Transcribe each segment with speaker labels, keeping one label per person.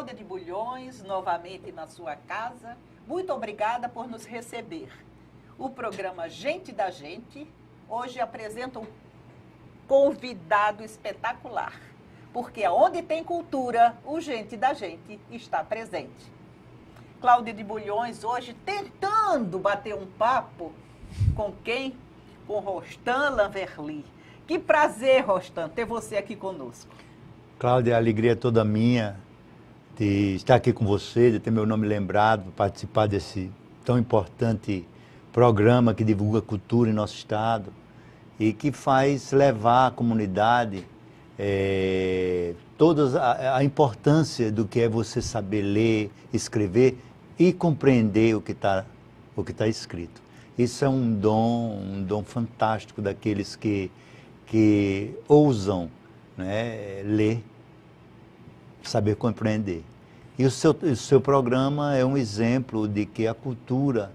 Speaker 1: Cláudia de Bulhões, novamente na sua casa. Muito obrigada por nos receber. O programa Gente da Gente hoje apresenta um convidado espetacular, porque onde tem cultura, o Gente da Gente está presente. Cláudia de Bulhões hoje tentando bater um papo com quem? Com Rostan Lanverly. Que prazer, Rostan, ter você aqui conosco.
Speaker 2: Cláudia, a alegria é toda minha de estar aqui com você, de ter meu nome lembrado, participar desse tão importante programa que divulga cultura em nosso estado e que faz levar à comunidade toda a importância do que é você saber ler, escrever e compreender o que está escrito. Isso é um dom fantástico daqueles que ousam, né, ler, saber compreender. E o seu programa é um exemplo de que a cultura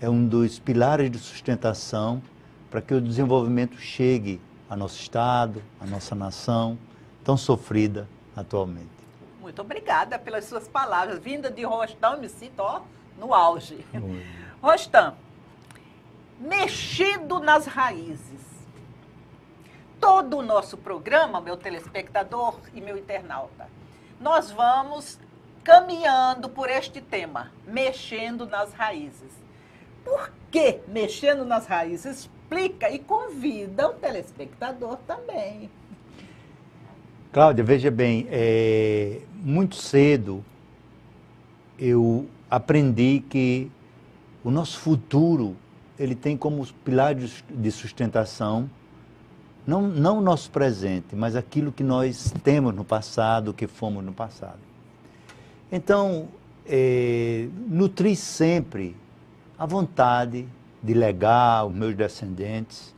Speaker 2: é um dos pilares de sustentação para que o desenvolvimento chegue ao nosso estado, à nossa nação, tão sofrida atualmente.
Speaker 1: Muito obrigada pelas suas palavras. Vinda de Rostan, eu me sinto no auge. Rostan, mexendo nas raízes. Todo o nosso programa, meu telespectador e meu internauta, nós vamos caminhando por este tema, mexendo nas raízes. Por que mexendo nas raízes? Explica e convida o telespectador também.
Speaker 2: Cláudia, veja bem, muito cedo eu aprendi que o nosso futuro ele tem como pilar de sustentação não o nosso presente, mas aquilo que nós temos no passado, o que fomos no passado. Então, nutri sempre a vontade de legar aos meus descendentes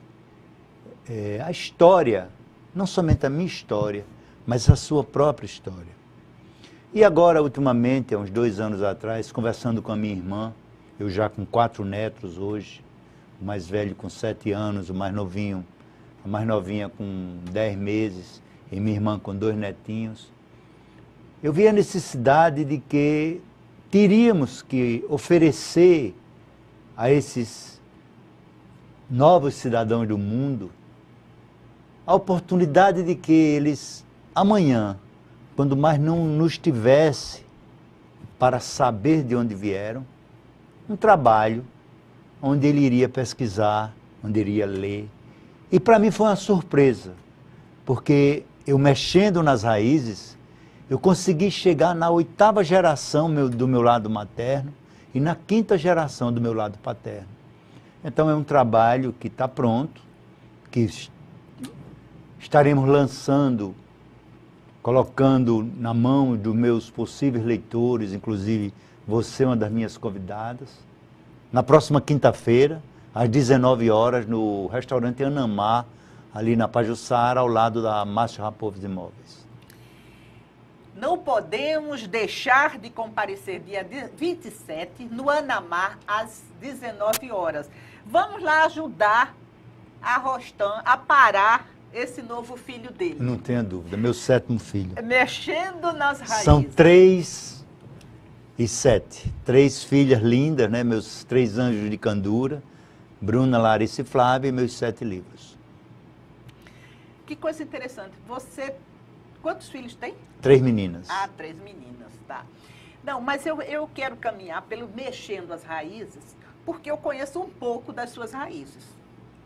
Speaker 2: a história, não somente a minha história, mas a sua própria história. E agora, ultimamente, há uns 2 anos atrás, conversando com a minha irmã, eu já com 4 netos hoje, o mais velho com 7 anos, o mais novinho, a mais novinha com 10 meses, e minha irmã com 2 netinhos, eu vi a necessidade de que teríamos que oferecer a esses novos cidadãos do mundo a oportunidade de que eles, amanhã, quando mais não nos tivesse para saber de onde vieram, um trabalho onde ele iria pesquisar, onde iria ler. E para mim foi uma surpresa, porque eu mexendo nas raízes, eu consegui chegar na 8ª geração do meu lado materno e na 5ª geração do meu lado paterno. Então é um trabalho que está pronto, que estaremos lançando, colocando na mão dos meus possíveis leitores, inclusive você é uma das minhas convidadas, na próxima quinta-feira, às 19 horas, no restaurante Anamá, ali na Pajuçara, ao lado da Márcio Raposo Imóveis.
Speaker 1: Não podemos deixar de comparecer dia 27 no Anamá, às 19 horas. Vamos lá ajudar a Rostan a parar esse novo filho dele.
Speaker 2: Não tenha dúvida, meu 7º filho.
Speaker 1: Mexendo nas raízes.
Speaker 2: São 3 e 7. 3 filhas lindas, né? Meus 3 anjos de candura, Bruna, Larissa e Flávia, e meus 7 livros.
Speaker 1: Que coisa interessante. Você, quantos filhos tem?
Speaker 2: 3 meninas.
Speaker 1: Ah, 3 meninas, tá. Não, mas eu quero caminhar pelo mexendo as raízes, porque eu conheço um pouco das suas raízes.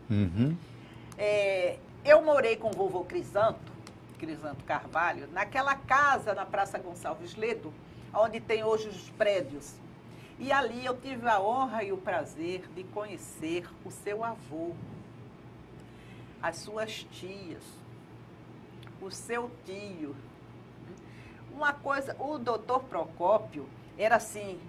Speaker 2: Uhum.
Speaker 1: Eu morei com o vovô Crisanto Carvalho, naquela casa na Praça Gonçalves Ledo, onde tem hoje os prédios. E ali eu tive a honra e o prazer de conhecer o seu avô, as suas tias, o seu tio. Uma coisa, o doutor Procópio era assim,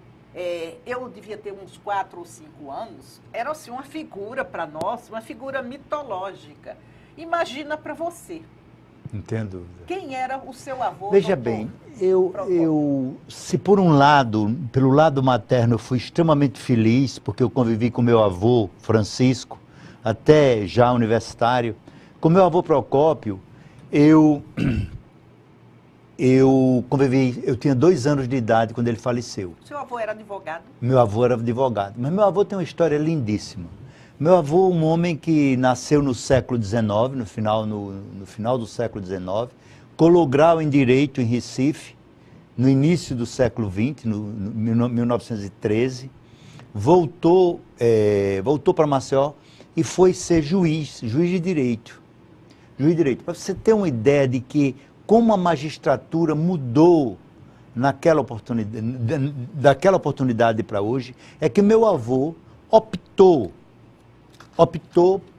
Speaker 1: eu devia ter uns 4 ou 5 anos, era assim uma figura para nós, uma figura mitológica. Imagina para você.
Speaker 2: Não tenho dúvida.
Speaker 1: Quem era o seu avô?
Speaker 2: Veja bem, se por um lado, pelo lado materno, eu fui extremamente feliz, porque eu convivi com meu avô, Francisco, até já universitário. Com meu avô Procópio, eu eu convivi, eu tinha 2 anos de idade quando ele faleceu.
Speaker 1: Seu avô era advogado?
Speaker 2: Meu avô era advogado, mas meu avô tem uma história lindíssima. Meu avô, um homem que nasceu no século XIX, no final do século XIX, colou grau em Direito em Recife, no início do século XX, no 1913, voltou para Maceió e foi ser juiz de direito. Juiz de direito. Para você ter uma ideia de que como a magistratura mudou daquela oportunidade para hoje, é que meu avô optou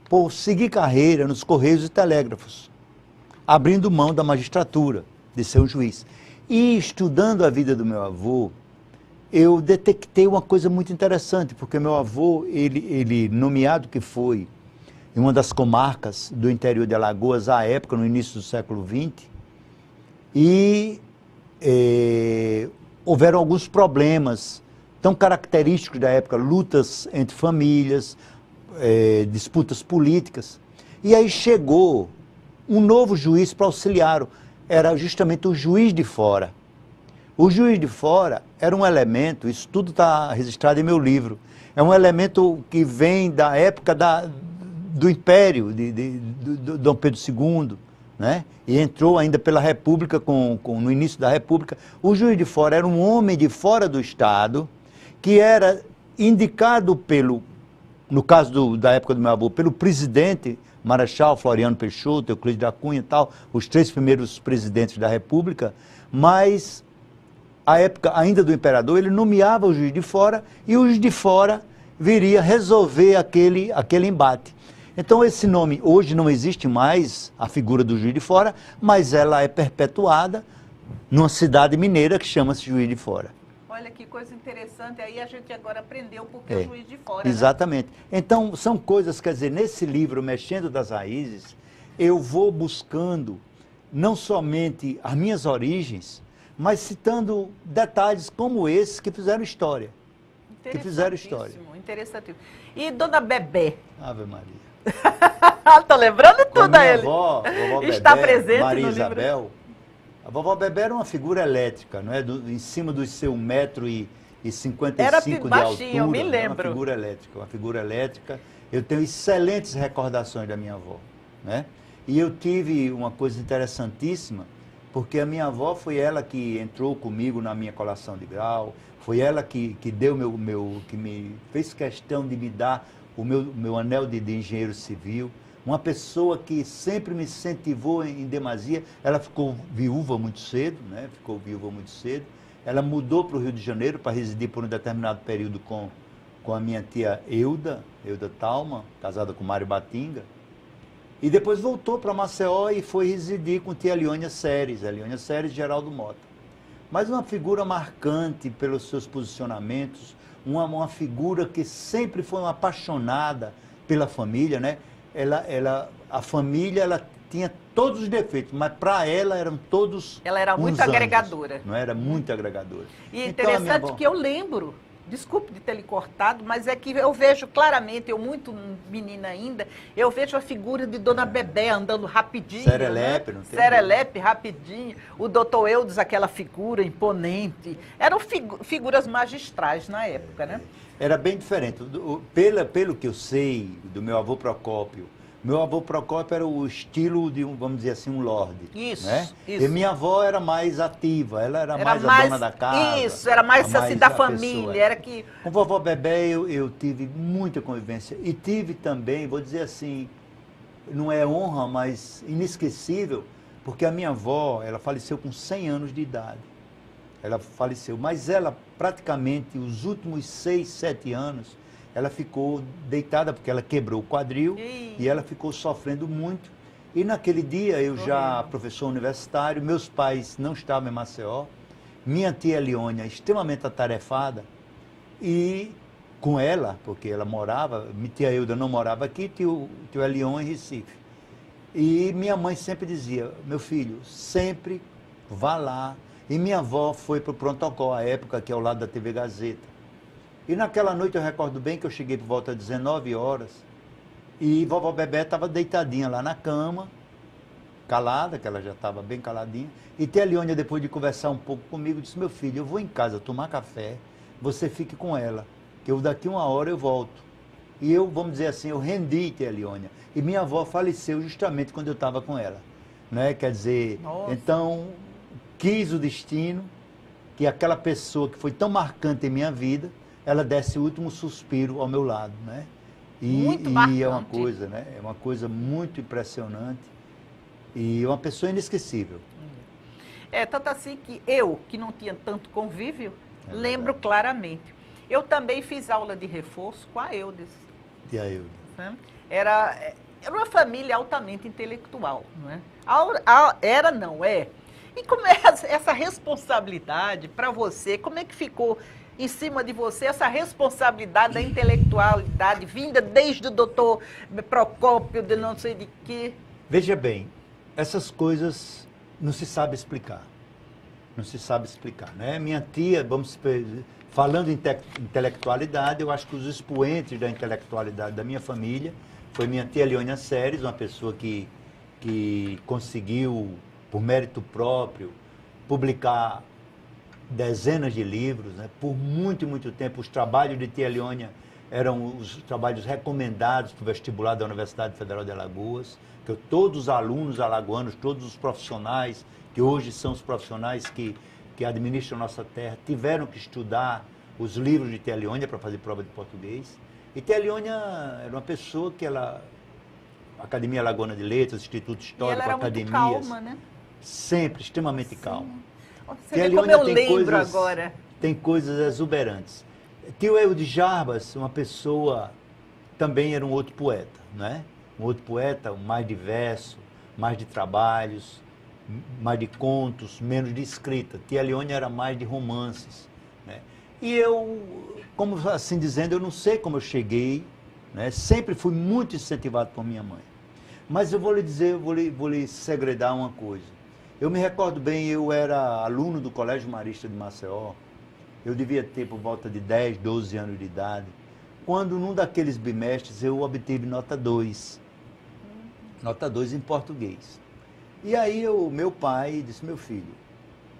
Speaker 2: por seguir carreira nos Correios e Telégrafos, abrindo mão da magistratura, de ser um juiz. E estudando a vida do meu avô, eu detectei uma coisa muito interessante, porque meu avô, ele nomeado que foi em uma das comarcas do interior de Alagoas, à época, no início do século XX, e houveram alguns problemas tão característicos da época, lutas entre famílias, disputas políticas. E aí chegou um novo juiz para auxiliá-lo, era justamente o juiz de fora. O juiz de fora era um elemento, isso tudo está registrado em meu livro, é um elemento que vem da época do Império, do Dom Pedro II, né? E entrou ainda pela República, no início da República. O juiz de fora era um homem de fora do Estado, que era indicado no caso da época do meu avô, pelo presidente Marechal Floriano Peixoto, Euclides da Cunha e tal, os 3 primeiros presidentes da República, mas a época ainda do imperador, ele nomeava o juiz de fora e o juiz de fora viria resolver aquele embate. Então esse nome, hoje não existe mais a figura do juiz de fora, mas ela é perpetuada numa cidade mineira que chama-se Juiz de Fora.
Speaker 1: Olha que coisa interessante, aí a gente agora aprendeu porque é Juiz de Fora.
Speaker 2: Exatamente. Né? Então são coisas, quer dizer, nesse livro, Mexendo das Raízes, eu vou buscando não somente as minhas origens, mas citando detalhes como esses que fizeram história. Que fizeram história.
Speaker 1: Interessantíssimo. E Dona Bebé?
Speaker 2: Ave Maria.
Speaker 1: Tô lembrando tudo a ele.
Speaker 2: Vovó
Speaker 1: Está
Speaker 2: Bebé,
Speaker 1: presente
Speaker 2: Maria
Speaker 1: no livro.
Speaker 2: Isabel. A vovó Bebé era uma figura elétrica, não é? Em cima dos seus 1,55 m
Speaker 1: Era
Speaker 2: de
Speaker 1: baixinho,
Speaker 2: altura.
Speaker 1: eu me lembro.
Speaker 2: Uma figura elétrica. Eu tenho excelentes recordações da minha avó, né? E eu tive uma coisa interessantíssima, porque a minha avó foi ela que entrou comigo na minha colação de grau, foi ela que deu que me fez questão de me dar o meu anel de engenheiro civil, uma pessoa que sempre me incentivou em demasia. Ela ficou viúva muito cedo, né? Ela mudou para o Rio de Janeiro para residir por um determinado período com a minha tia Euda Talma, casada com Mário Batinga, e depois voltou para Maceió e foi residir com tia Leônia Seres e Geraldo Mota. Mas uma figura marcante pelos seus posicionamentos, uma figura que sempre foi uma apaixonada pela família, né? A família, ela tinha todos os defeitos, mas para ela eram todos
Speaker 1: Ela era muito
Speaker 2: anjos,
Speaker 1: agregadora.
Speaker 2: não era? Muito agregadora.
Speaker 1: E
Speaker 2: então,
Speaker 1: interessante que eu lembro, desculpe de ter lhe cortado, mas é que eu vejo claramente, eu muito menina ainda, eu vejo a figura de Dona Bebé andando rapidinho.
Speaker 2: Serelepe,
Speaker 1: né?
Speaker 2: Não tem
Speaker 1: Serelepe, rapidinho. O doutor Eudes, aquela figura imponente. Eram figuras magistrais na época, né?
Speaker 2: Era bem diferente. Pelo que eu sei do meu avô Procópio era o estilo de, vamos dizer assim, um lorde.
Speaker 1: Isso,
Speaker 2: né?
Speaker 1: isso.
Speaker 2: E minha avó era mais ativa, ela era mais a dona da casa.
Speaker 1: Isso, era mais assim da família.
Speaker 2: Pessoa.
Speaker 1: Era que...
Speaker 2: Com vovó Bebé eu tive muita convivência. E tive também, vou dizer assim, não é honra, mas inesquecível, porque a minha avó, ela faleceu com 100 anos de idade. Ela faleceu, mas ela praticamente os últimos 6, 7 anos, ela ficou deitada porque ela quebrou o quadril e ela ficou sofrendo muito. E naquele dia eu já, professor universitário, meus pais não estavam em Maceió, minha tia Leônia extremamente atarefada e com ela, porque ela morava, minha tia Euda não morava aqui, tio Elion em Recife. E minha mãe sempre dizia, meu filho, sempre vá lá. E minha avó foi para o Pronto-Socorro, à época, que é ao lado da TV Gazeta. E naquela noite eu recordo bem que eu cheguei por volta de 19 horas e vovó Bebé estava deitadinha lá na cama calada, que ela já estava bem caladinha. E tia Leônia, depois de conversar um pouco comigo, disse, meu filho, eu vou em casa tomar café, você fique com ela, que eu daqui 1 hora eu volto. E eu, vamos dizer assim, eu rendi tia Leônia. E minha avó faleceu justamente quando eu estava com ela. Né? Quer dizer,
Speaker 1: Nossa.
Speaker 2: Então, quis o destino que aquela pessoa que foi tão marcante em minha vida, ela desse o último suspiro ao meu lado, né?
Speaker 1: Muito
Speaker 2: E
Speaker 1: marcante.
Speaker 2: é uma coisa, né? É uma coisa muito impressionante e uma pessoa inesquecível.
Speaker 1: Tanto assim que eu, que não tinha tanto convívio,
Speaker 2: É
Speaker 1: lembro
Speaker 2: verdade.
Speaker 1: claramente. Eu também fiz aula de reforço com a Eudes.
Speaker 2: E aí,
Speaker 1: Né? Era uma família altamente intelectual, não é? Era, não é. E como é essa responsabilidade para você, como é que ficou em cima de você essa responsabilidade da intelectualidade vinda desde o doutor Procópio, de não sei de quê?
Speaker 2: veja bem, essas coisas não se sabe explicar. Não se sabe explicar, né? Minha tia, falando em intelectualidade, eu acho que os expoentes da intelectualidade da minha família foi minha tia Leônia Seres, uma pessoa que conseguiu, por mérito próprio, publicar dezenas de livros, né? Por muito, muito tempo. Os trabalhos de tia Leônia eram os trabalhos recomendados para o vestibular da Universidade Federal de Alagoas, que todos os alunos alagoanos, todos os profissionais, que hoje são os profissionais que administram a nossa terra, tiveram que estudar os livros de tia Leônia para fazer prova de português. E tia Leônia era uma pessoa que Academia Alagoana de Letras, Instituto Histórico,
Speaker 1: e ela era
Speaker 2: academias,
Speaker 1: muito calma, né?
Speaker 2: sempre extremamente calma.
Speaker 1: Você
Speaker 2: Tia
Speaker 1: vê como
Speaker 2: Leônia
Speaker 1: eu lembro agora.
Speaker 2: Tem coisas exuberantes. Tio Eudes Jarbas, uma pessoa, também era um outro poeta, né? Um outro poeta, mais de verso, mais de trabalhos, mais de contos, menos de escrita. Tia Leônia era mais de romances, né? E eu, como assim dizendo, eu não sei como eu cheguei, né? Sempre fui muito incentivado por minha mãe. Mas eu vou lhe dizer, vou lhe segredar uma coisa. Eu me recordo bem, eu era aluno do Colégio Marista de Maceió, eu devia ter por volta de 10, 12 anos de idade, quando num daqueles bimestres eu obtive nota 2. Nota 2 em português. E aí meu pai disse, meu filho,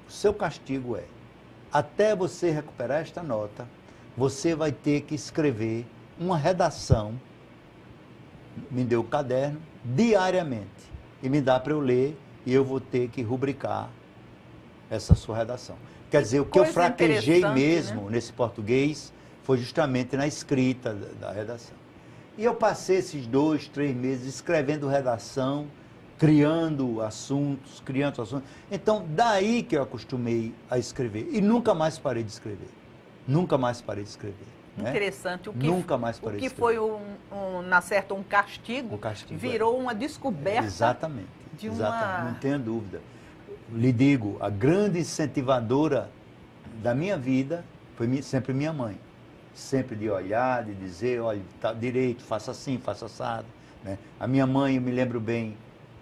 Speaker 2: o seu castigo é, até você recuperar esta nota, você vai ter que escrever uma redação, me deu o caderno, diariamente, e me dá para eu ler, e eu vou ter que rubricar essa sua redação. Quer dizer, o que eu fraquejei mesmo, né, nesse português foi justamente na escrita da redação. E eu passei esses 2, 3 meses escrevendo redação, criando assuntos. Então, daí que eu acostumei a escrever. E nunca mais parei de escrever. Nunca mais parei de escrever.
Speaker 1: Interessante.
Speaker 2: Né? Nunca mais parei de escrever.
Speaker 1: O que foi, na certa, um castigo virou uma descoberta.
Speaker 2: Exatamente. Não tenho dúvida. Lhe digo, a grande incentivadora da minha vida foi sempre minha mãe. Sempre de olhar, de dizer, olha, tá direito, faça assim, faça assado. Né? A minha mãe, eu me lembro bem,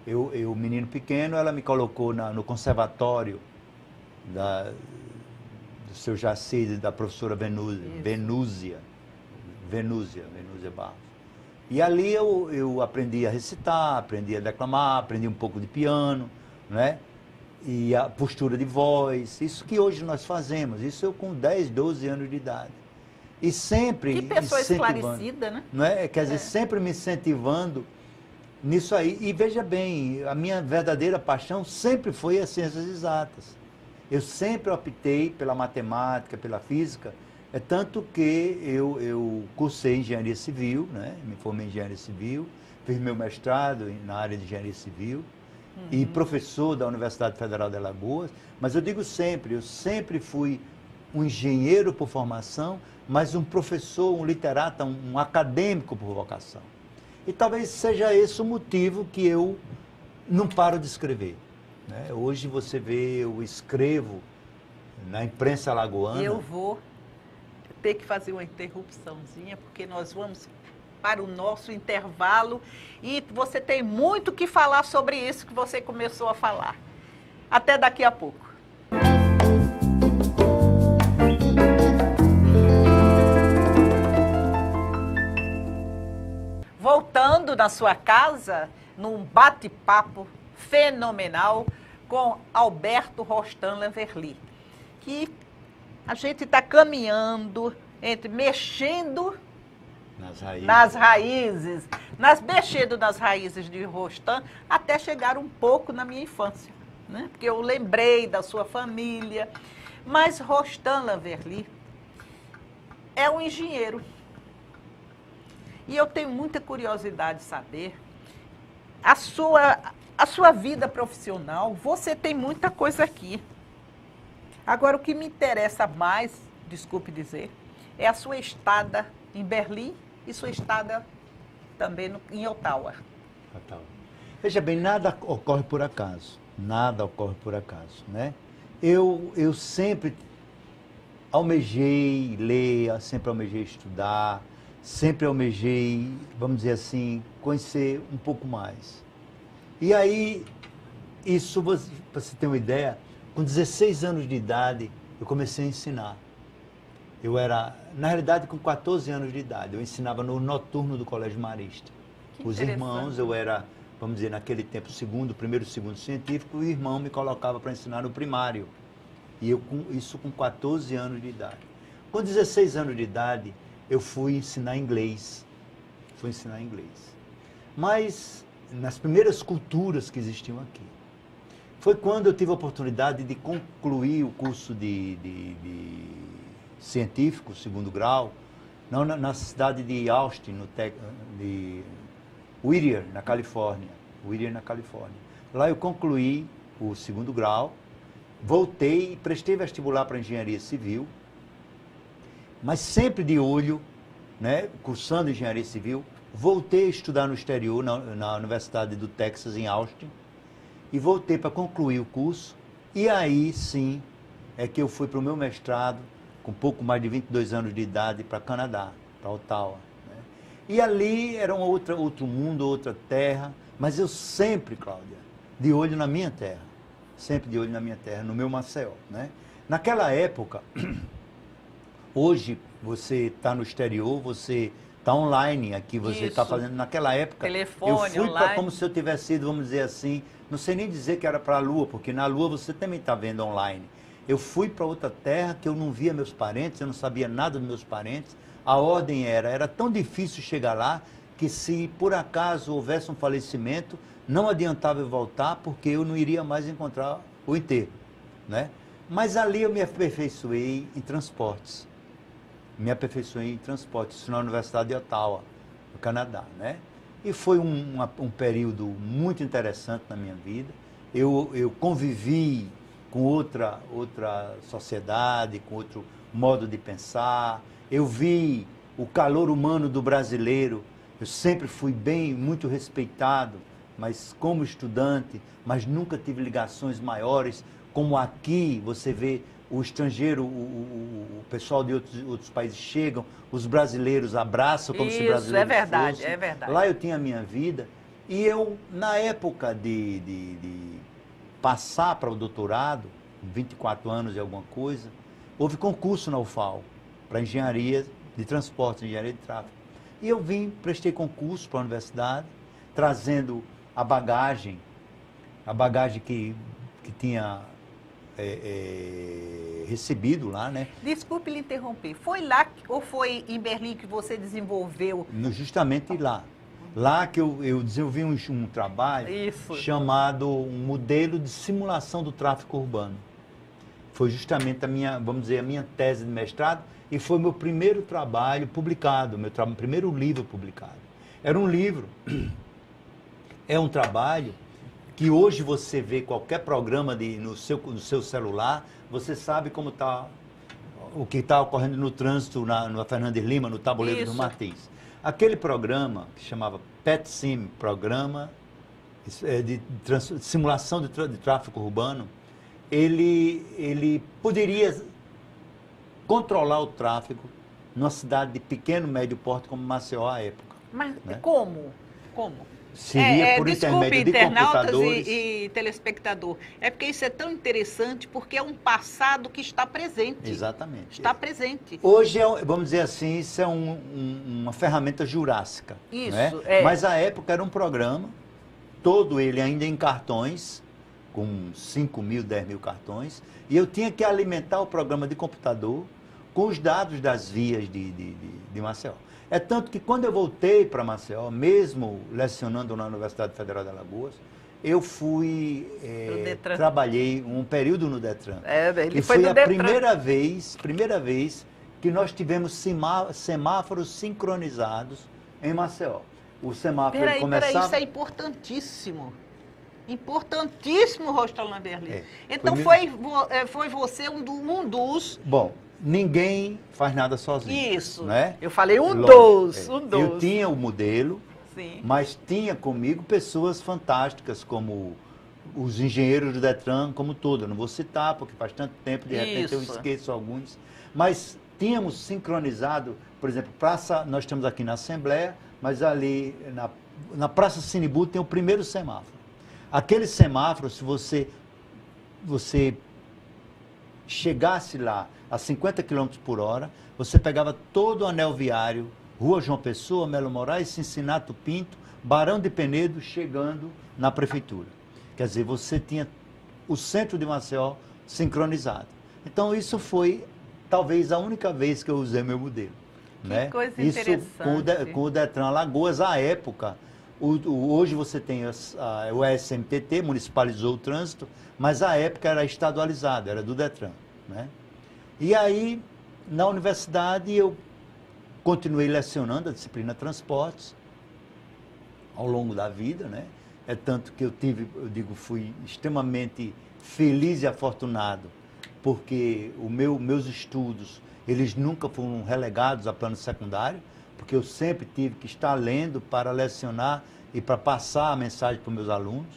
Speaker 2: eu menino pequeno, ela me colocou no conservatório do seu Jaci, da professora Venúzia Barros. E ali eu aprendi a recitar, aprendi a declamar, aprendi um pouco de piano, né? E a postura de voz, isso que hoje nós fazemos, isso eu com 10, 12 anos de idade. E sempre
Speaker 1: que pessoa esclarecida, né?
Speaker 2: Não é? Quer dizer, sempre me incentivando nisso aí. E veja bem, a minha verdadeira paixão sempre foi as ciências exatas. Eu sempre optei pela matemática, pela física, tanto que eu cursei engenharia civil, né? Me formei em engenharia civil, fiz meu mestrado na área de engenharia civil, e professor da Universidade Federal de Alagoas, mas eu digo sempre, eu sempre fui um engenheiro por formação, mas um professor, um literata, um acadêmico por vocação. E talvez seja esse o motivo que eu não paro de escrever. Né? Hoje você vê, eu escrevo na imprensa alagoana.
Speaker 1: Eu vou ter que fazer uma interrupçãozinha, porque nós vamos para o nosso intervalo e você tem muito que falar sobre isso que você começou a falar. Até daqui a pouco. Voltando na sua casa, num bate-papo fenomenal com Alberto Rostan Leverly, que a gente está caminhando, mexendo mexendo nas raízes de Rostan, até chegar um pouco na minha infância, né? Porque eu lembrei da sua família. Mas Rostan Leverly é um engenheiro. E eu tenho muita curiosidade de saber a sua vida profissional. Você tem muita coisa aqui. Agora, o que me interessa mais, desculpe dizer, é a sua estada em Berlim e sua estada também em Ottawa.
Speaker 2: Veja bem, nada ocorre por acaso. Nada ocorre por acaso, né? Eu sempre almejei ler, sempre almejei estudar, sempre almejei, vamos dizer assim, conhecer um pouco mais. E aí, isso, para você ter uma ideia, com 16 anos de idade, eu comecei a ensinar. Eu era, na realidade, com 14 anos de idade, eu ensinava no noturno do Colégio Marista. Os irmãos, eu era, vamos dizer, naquele tempo, primeiro, segundo científico, e o irmão me colocava para ensinar no primário. E eu, isso com 14 anos de idade. Com 16 anos de idade, eu fui ensinar inglês. Mas, nas primeiras culturas que existiam aqui, foi quando eu tive a oportunidade de concluir o curso de científico, segundo grau, na cidade de Austin, de Whittier, na Califórnia. Lá eu concluí o segundo grau, voltei e prestei vestibular para engenharia civil, mas sempre de olho, né, cursando engenharia civil. Voltei a estudar no exterior, na Universidade do Texas, em Austin, e voltei para concluir o curso. E aí, sim, é que eu fui para o meu mestrado, com pouco mais de 22 anos de idade, para Canadá, para Ottawa. Né? E ali era outro mundo, outra terra, mas eu sempre, Cláudia, de olho na minha terra. Sempre de olho na minha terra, no meu Maceió. Né? Naquela época, hoje você está no exterior, você está online aqui, você está fazendo. Naquela época,
Speaker 1: telefone,
Speaker 2: eu fui
Speaker 1: online.
Speaker 2: como se eu tivesse ido, vamos dizer assim, não sei nem dizer que era para a Lua, porque na Lua você também está vendo online. Eu fui para outra terra que eu não via meus parentes, eu não sabia nada dos meus parentes. A ordem era tão difícil chegar lá, que se por acaso houvesse um falecimento, não adiantava eu voltar, porque eu não iria mais encontrar o enterro, né? Mas ali eu me aperfeiçoei em transportes. Isso na Universidade de Ottawa, no Canadá, né? E foi um período muito interessante na minha vida. Eu convivi com outra sociedade, com outro modo de pensar. Eu vi o calor humano do brasileiro. Eu sempre fui muito respeitado, mas como estudante, mas nunca tive ligações maiores, como aqui você vê o estrangeiro, o pessoal de outros países chegam, os brasileiros abraçam como se brasileiros fossem.
Speaker 1: É verdade.
Speaker 2: Lá eu tinha a minha vida e eu, na época de passar para o doutorado, 24 anos e alguma coisa, houve concurso na UFAL para engenharia de transporte, engenharia de tráfego. E eu prestei concurso para a universidade, trazendo a bagagem que tinha recebido lá, né?
Speaker 1: Desculpe lhe interromper. Foi lá ou foi em Berlim que você desenvolveu?
Speaker 2: Justamente lá. Lá que eu desenvolvi um trabalho chamado um modelo de simulação do tráfego urbano. Foi justamente a minha tese de mestrado e foi meu primeiro trabalho publicado, primeiro livro publicado. Era um livro, é um trabalho que hoje você vê qualquer programa no seu celular, você sabe como está, o que está ocorrendo no trânsito na Fernandes Lima, no Tabuleiro do Martins. Aquele programa, que chamava PETSIM, Programa de Simulação de Tráfego Urbano, ele poderia controlar o tráfego numa cidade de pequeno, médio porte como Maceió à época.
Speaker 1: Mas né? Como?
Speaker 2: Seria por intermédio de computadores.
Speaker 1: E telespectador. É porque isso é tão interessante, porque é um passado que está presente.
Speaker 2: Exatamente.
Speaker 1: Está presente.
Speaker 2: Hoje, vamos dizer assim, isso é uma ferramenta jurássica.
Speaker 1: Isso,
Speaker 2: né? Mas à época era um programa todo ele ainda em cartões, com 5 mil, 10 mil cartões, e eu tinha que alimentar o programa de computador com os dados das vias de Maceió. É tanto que quando eu voltei para Maceió, mesmo lecionando na Universidade Federal de Alagoas, eu fui, trabalhei um período no Detran.
Speaker 1: Ele
Speaker 2: e
Speaker 1: foi
Speaker 2: foi
Speaker 1: no
Speaker 2: a
Speaker 1: Detran.
Speaker 2: primeira vez que nós tivemos semáforos sincronizados em Maceió. O semáforo começava...
Speaker 1: Peraí, isso é importantíssimo. Importantíssimo, Rostolã Berlim. Então foi você um dos...
Speaker 2: Bom, ninguém faz nada sozinho.
Speaker 1: Isso.
Speaker 2: Né?
Speaker 1: Eu falei
Speaker 2: Lógico,
Speaker 1: um dos.
Speaker 2: Eu tinha o modelo,
Speaker 1: sim,
Speaker 2: mas tinha comigo pessoas fantásticas, como os engenheiros do Detran, como todo. Eu não vou citar, porque faz tanto tempo, de repente eu esqueço alguns. Mas tínhamos sincronizado, por exemplo, nós estamos aqui na Assembleia, mas ali na Praça Sinibu tem o primeiro semáforo. Aquele semáforo, se você chegasse lá a 50 km por hora, você pegava todo o anel viário, Rua João Pessoa, Melo Moraes, Cincinato Pinto, Barão de Penedo, chegando na prefeitura. Quer dizer, você tinha o centro de Maceió sincronizado. Então, isso foi talvez a única vez que eu usei meu modelo.
Speaker 1: Que coisa interessante.
Speaker 2: Com o Detran Alagoas, à época, hoje você tem o SMTT, municipalizou o trânsito, mas à época era estadualizado, era do Detran. Né? E aí, na universidade, eu continuei lecionando a disciplina Transportes ao longo da vida, né? É tanto que fui extremamente feliz e afortunado, porque meus estudos, eles nunca foram relegados a plano secundário, porque eu sempre tive que estar lendo para lecionar e para passar a mensagem para os meus alunos.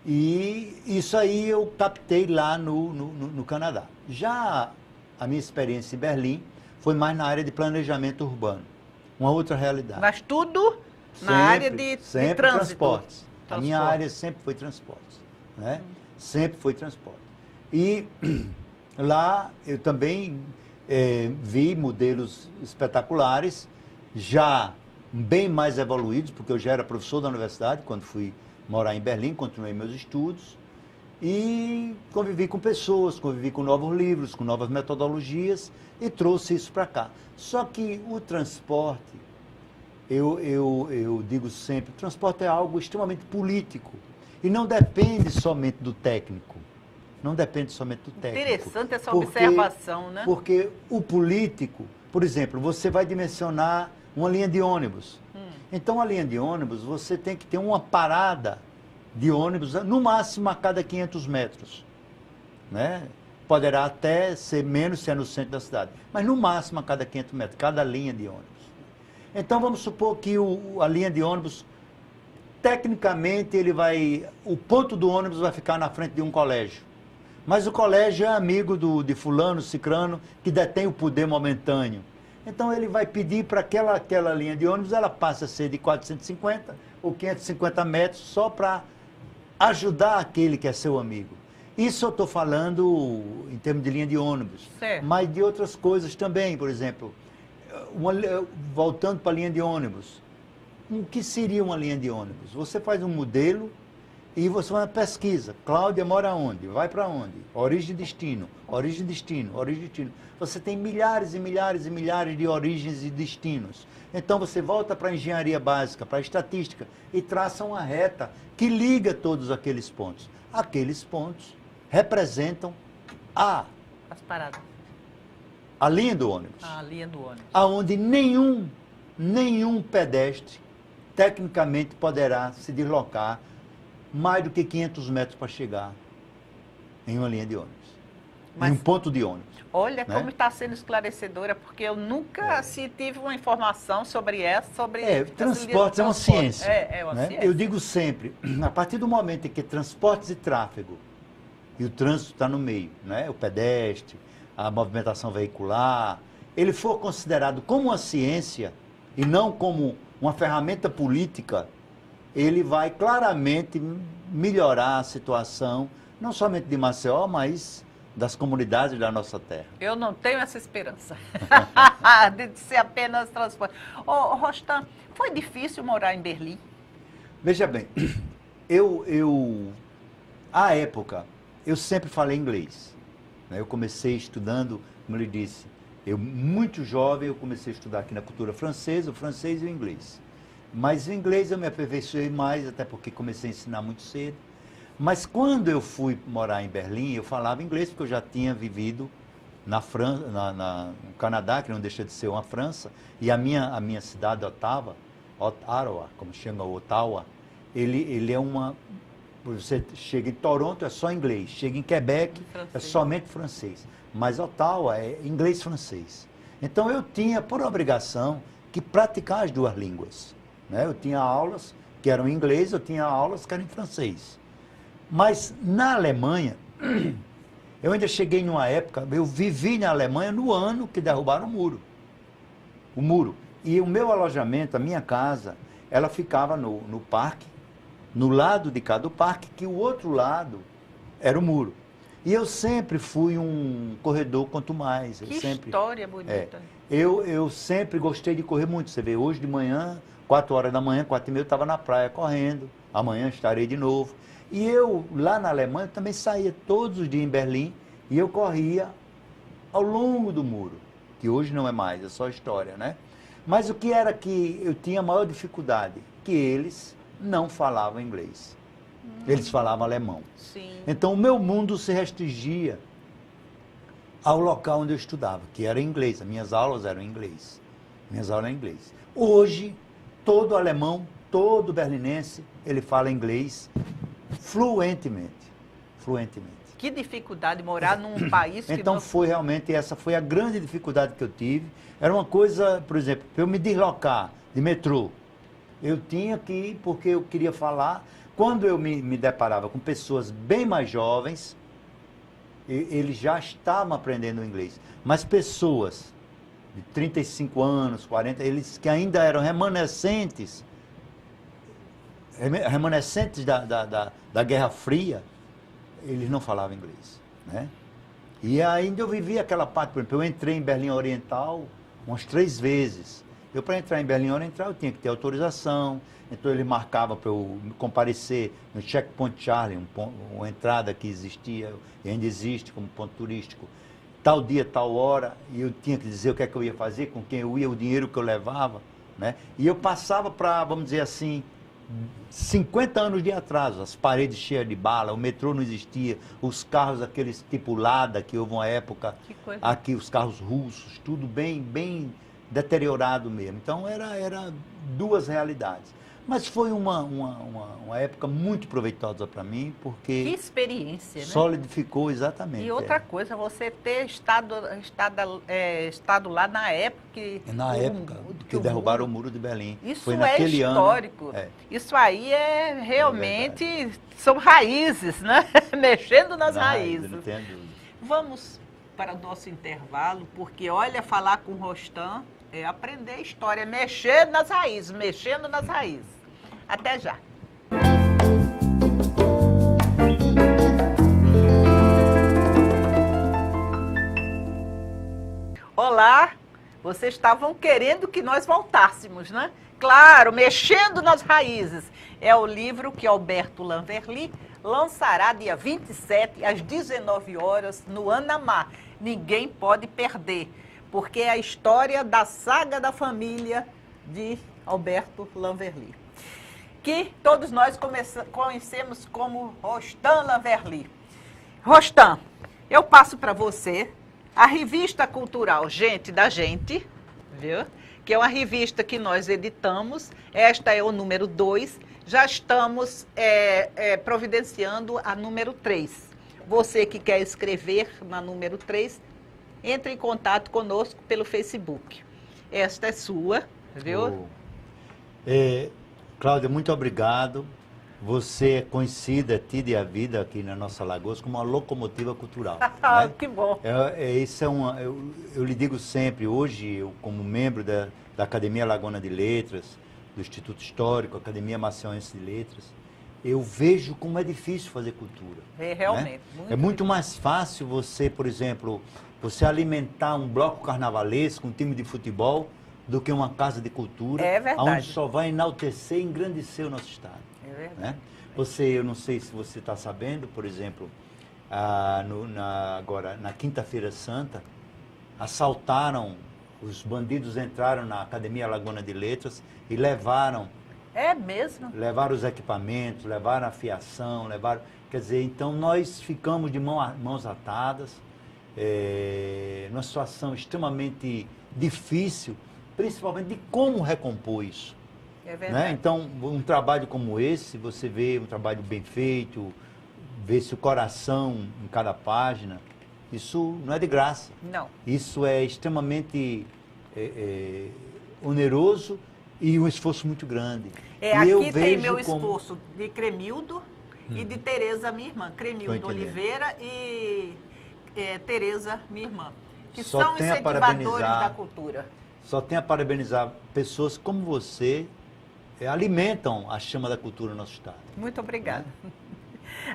Speaker 2: E isso aí eu captei lá no Canadá. Já a minha experiência em Berlim foi mais na área de planejamento urbano, uma outra realidade.
Speaker 1: Mas tudo na área de trânsito.
Speaker 2: Transportes. A minha área sempre foi transportes. Né? Sempre foi transporte. E lá eu também vi modelos espetaculares, já bem mais evoluídos, porque eu já era professor da universidade quando fui morar em Berlim, continuei meus estudos e convivi com pessoas, convivi com novos livros, com novas metodologias e trouxe isso para cá. Só que o transporte, eu digo sempre, o transporte é algo extremamente político e não depende somente do técnico. Não depende somente do técnico.
Speaker 1: Interessante essa observação, né?
Speaker 2: Porque o político, por exemplo, você vai dimensionar uma linha de ônibus. Então, a linha de ônibus, você tem que ter uma parada de ônibus, no máximo a cada 500 metros. Né? Poderá até ser menos se é no centro da cidade, mas no máximo a cada 500 metros, cada linha de ônibus. Então, vamos supor que a linha de ônibus, tecnicamente, o ponto do ônibus vai ficar na frente de um colégio. Mas o colégio é amigo de fulano, cicrano, que detém o poder momentâneo. Então, ele vai pedir para aquela linha de ônibus, ela passa a ser de 450 ou 550 metros, só para ajudar aquele que é seu amigo. Isso eu estou falando em termos de linha de ônibus.
Speaker 1: Certo.
Speaker 2: Mas de outras coisas também, por exemplo, voltando para a linha de ônibus. O que seria uma linha de ônibus? Você faz um modelo e você faz uma pesquisa. Cláudia mora onde? Vai para onde? Origem e destino, origem e destino, origem e destino. Você tem milhares e milhares e milhares de origens e destinos. Então você volta para a engenharia básica, para a estatística e traça uma reta que liga todos aqueles pontos. Aqueles pontos representam
Speaker 1: as paradas.
Speaker 2: A linha do ônibus.
Speaker 1: A linha do ônibus.
Speaker 2: Aonde nenhum pedestre tecnicamente poderá se deslocar mais do que 500 metros para chegar em uma linha de ônibus. Em um ponto de ônibus.
Speaker 1: Olha, né? Como está sendo esclarecedora, porque eu nunca tive uma informação sobre essa,
Speaker 2: transportes é uma ciência.
Speaker 1: É uma ciência.
Speaker 2: Eu digo sempre, a partir do momento em que transportes e tráfego, e o trânsito está no meio, né? O pedestre, a movimentação veicular, ele for considerado como uma ciência e não como uma ferramenta política, ele vai claramente melhorar a situação, não somente de Maceió, mas das comunidades da nossa terra.
Speaker 1: Eu não tenho essa esperança de ser apenas transporte. Rostan, foi difícil morar em Berlim?
Speaker 2: Veja bem, à época, eu sempre falei inglês. Né? Eu comecei estudando, como ele disse, muito jovem, eu comecei a estudar aqui na cultura francesa, o francês e o inglês. Mas o inglês eu me aperfeiçoei mais, até porque comecei a ensinar muito cedo. Mas quando eu fui morar em Berlim, eu falava inglês, porque eu já tinha vivido na França, no Canadá, que não deixa de ser uma França, e a minha cidade, Ottawa, como chama Ottawa, ele é uma... Você chega em Toronto, é só inglês. Chega em Quebec, é somente francês. Mas Ottawa é inglês-francês. Então eu tinha, por obrigação, que praticar as duas línguas. Né? Eu tinha aulas que eram em inglês, eu tinha aulas que eram em francês. Mas na Alemanha, eu ainda cheguei numa época, eu vivi na Alemanha no ano que derrubaram o muro. O muro. E o meu alojamento, a minha casa, ela ficava no parque, no lado de cá do parque, que o outro lado era o muro. E eu sempre fui um corredor quanto mais.
Speaker 1: História bonita.
Speaker 2: Eu sempre gostei de correr muito. Você vê, hoje de manhã, 4 horas da manhã, 4h30, eu estava na praia correndo. Amanhã estarei de novo. E eu, lá na Alemanha, também saía todos os dias em Berlim e eu corria ao longo do muro, que hoje não é mais, é só história, né? Mas o que era que eu tinha maior dificuldade? Que eles não falavam inglês. Eles falavam alemão.
Speaker 1: Sim.
Speaker 2: Então o meu mundo se restringia ao local onde eu estudava, que era inglês. As minhas aulas eram em inglês. Minhas aulas eram em inglês. Hoje, todo alemão, todo berlinense, ele fala inglês fluentemente.
Speaker 1: Que dificuldade morar num país que
Speaker 2: então essa foi a grande dificuldade que eu tive. Era uma coisa, por exemplo, para eu me deslocar de metrô, eu tinha que ir porque eu queria falar. Quando eu me deparava com pessoas bem mais jovens, eles já estavam aprendendo inglês. Mas pessoas de 35 anos, 40, eles que ainda eram remanescentes da Guerra Fria, eles não falavam inglês. Né? E ainda eu vivi aquela parte, por exemplo, eu entrei em Berlim Oriental umas 3 vezes. Para entrar em Berlim Oriental, eu tinha que ter autorização, então ele marcava para eu comparecer no Checkpoint Charlie, uma entrada que existia e ainda existe como ponto turístico, tal dia, tal hora, e eu tinha que dizer o que é que eu ia fazer, com quem eu ia, o dinheiro que eu levava, né? E eu passava para, vamos dizer assim, 50 anos de atraso, as paredes cheias de bala, o metrô não existia, os carros aqueles tipo Lada, que houve uma época, aqui os carros russos, tudo bem deteriorado mesmo. Então era 2 realidades. Mas foi uma época muito proveitosa para mim, porque...
Speaker 1: Que experiência, né?
Speaker 2: Solidificou, exatamente.
Speaker 1: E outra coisa, você ter estado lá na época
Speaker 2: que derrubaram o muro de Berlim.
Speaker 1: Isso
Speaker 2: foi
Speaker 1: naquele histórico.
Speaker 2: Ano,
Speaker 1: Isso aí é realmente... são raízes, né? Mexendo nas raízes.
Speaker 2: Não tenho dúvida.
Speaker 1: Vamos para o nosso intervalo, porque olha, falar com o Rostam é aprender história, mexendo nas raízes. Até já. Olá, vocês estavam querendo que nós voltássemos, né? Claro, Mexendo nas Raízes. É o livro que Alberto Lanverly lançará dia 27, às 19 horas, no Anamá. Ninguém pode perder, porque é a história da saga da família de Alberto Lanverly, que todos nós conhecemos como Rostam Lanverly. Rostam, eu passo para você a revista cultural Gente da Gente, viu? Que é uma revista que nós editamos. Esta é o número 2. Já estamos providenciando a número 3. Você que quer escrever na número 3, entre em contato conosco pelo Facebook. Esta é sua, viu?
Speaker 2: Cláudia, muito obrigado. Você é conhecida, é tida e a vida aqui na nossa Lagoas como uma locomotiva cultural. Né?
Speaker 1: Que bom.
Speaker 2: Eu lhe digo sempre, hoje, eu como membro da Academia Alagoana de Letras, do Instituto Histórico, Academia Maceiense de Letras, eu vejo como é difícil fazer cultura.
Speaker 1: Realmente.
Speaker 2: Né? É muito mais fácil você, por exemplo, você alimentar um bloco carnavalesco, um time de futebol, do que uma casa de cultura,
Speaker 1: é verdade,
Speaker 2: onde só vai enaltecer e engrandecer o nosso estado.
Speaker 1: É verdade.
Speaker 2: Né? Eu não sei se você está sabendo, por exemplo, agora na Quinta-feira Santa, os bandidos entraram na Academia Alagoana de Letras e levaram.
Speaker 1: É mesmo?
Speaker 2: Levaram os equipamentos, levaram a fiação, quer dizer, então nós ficamos de mãos atadas, numa situação extremamente difícil, principalmente de como recompor isso.
Speaker 1: É verdade.
Speaker 2: Né? Então, um trabalho como esse, você vê um trabalho bem feito, vê-se o coração em cada página, isso não é de graça.
Speaker 1: Não.
Speaker 2: Isso é extremamente oneroso e um esforço muito grande.
Speaker 1: Aqui tem meu esforço de Cremildo e de Tereza, minha irmã. Cremildo Oliveira e Tereza, minha irmã. Que são incentivadores da cultura.
Speaker 2: Só tenho a parabenizar pessoas como você, alimentam a chama da cultura no nosso estado.
Speaker 1: Muito obrigada.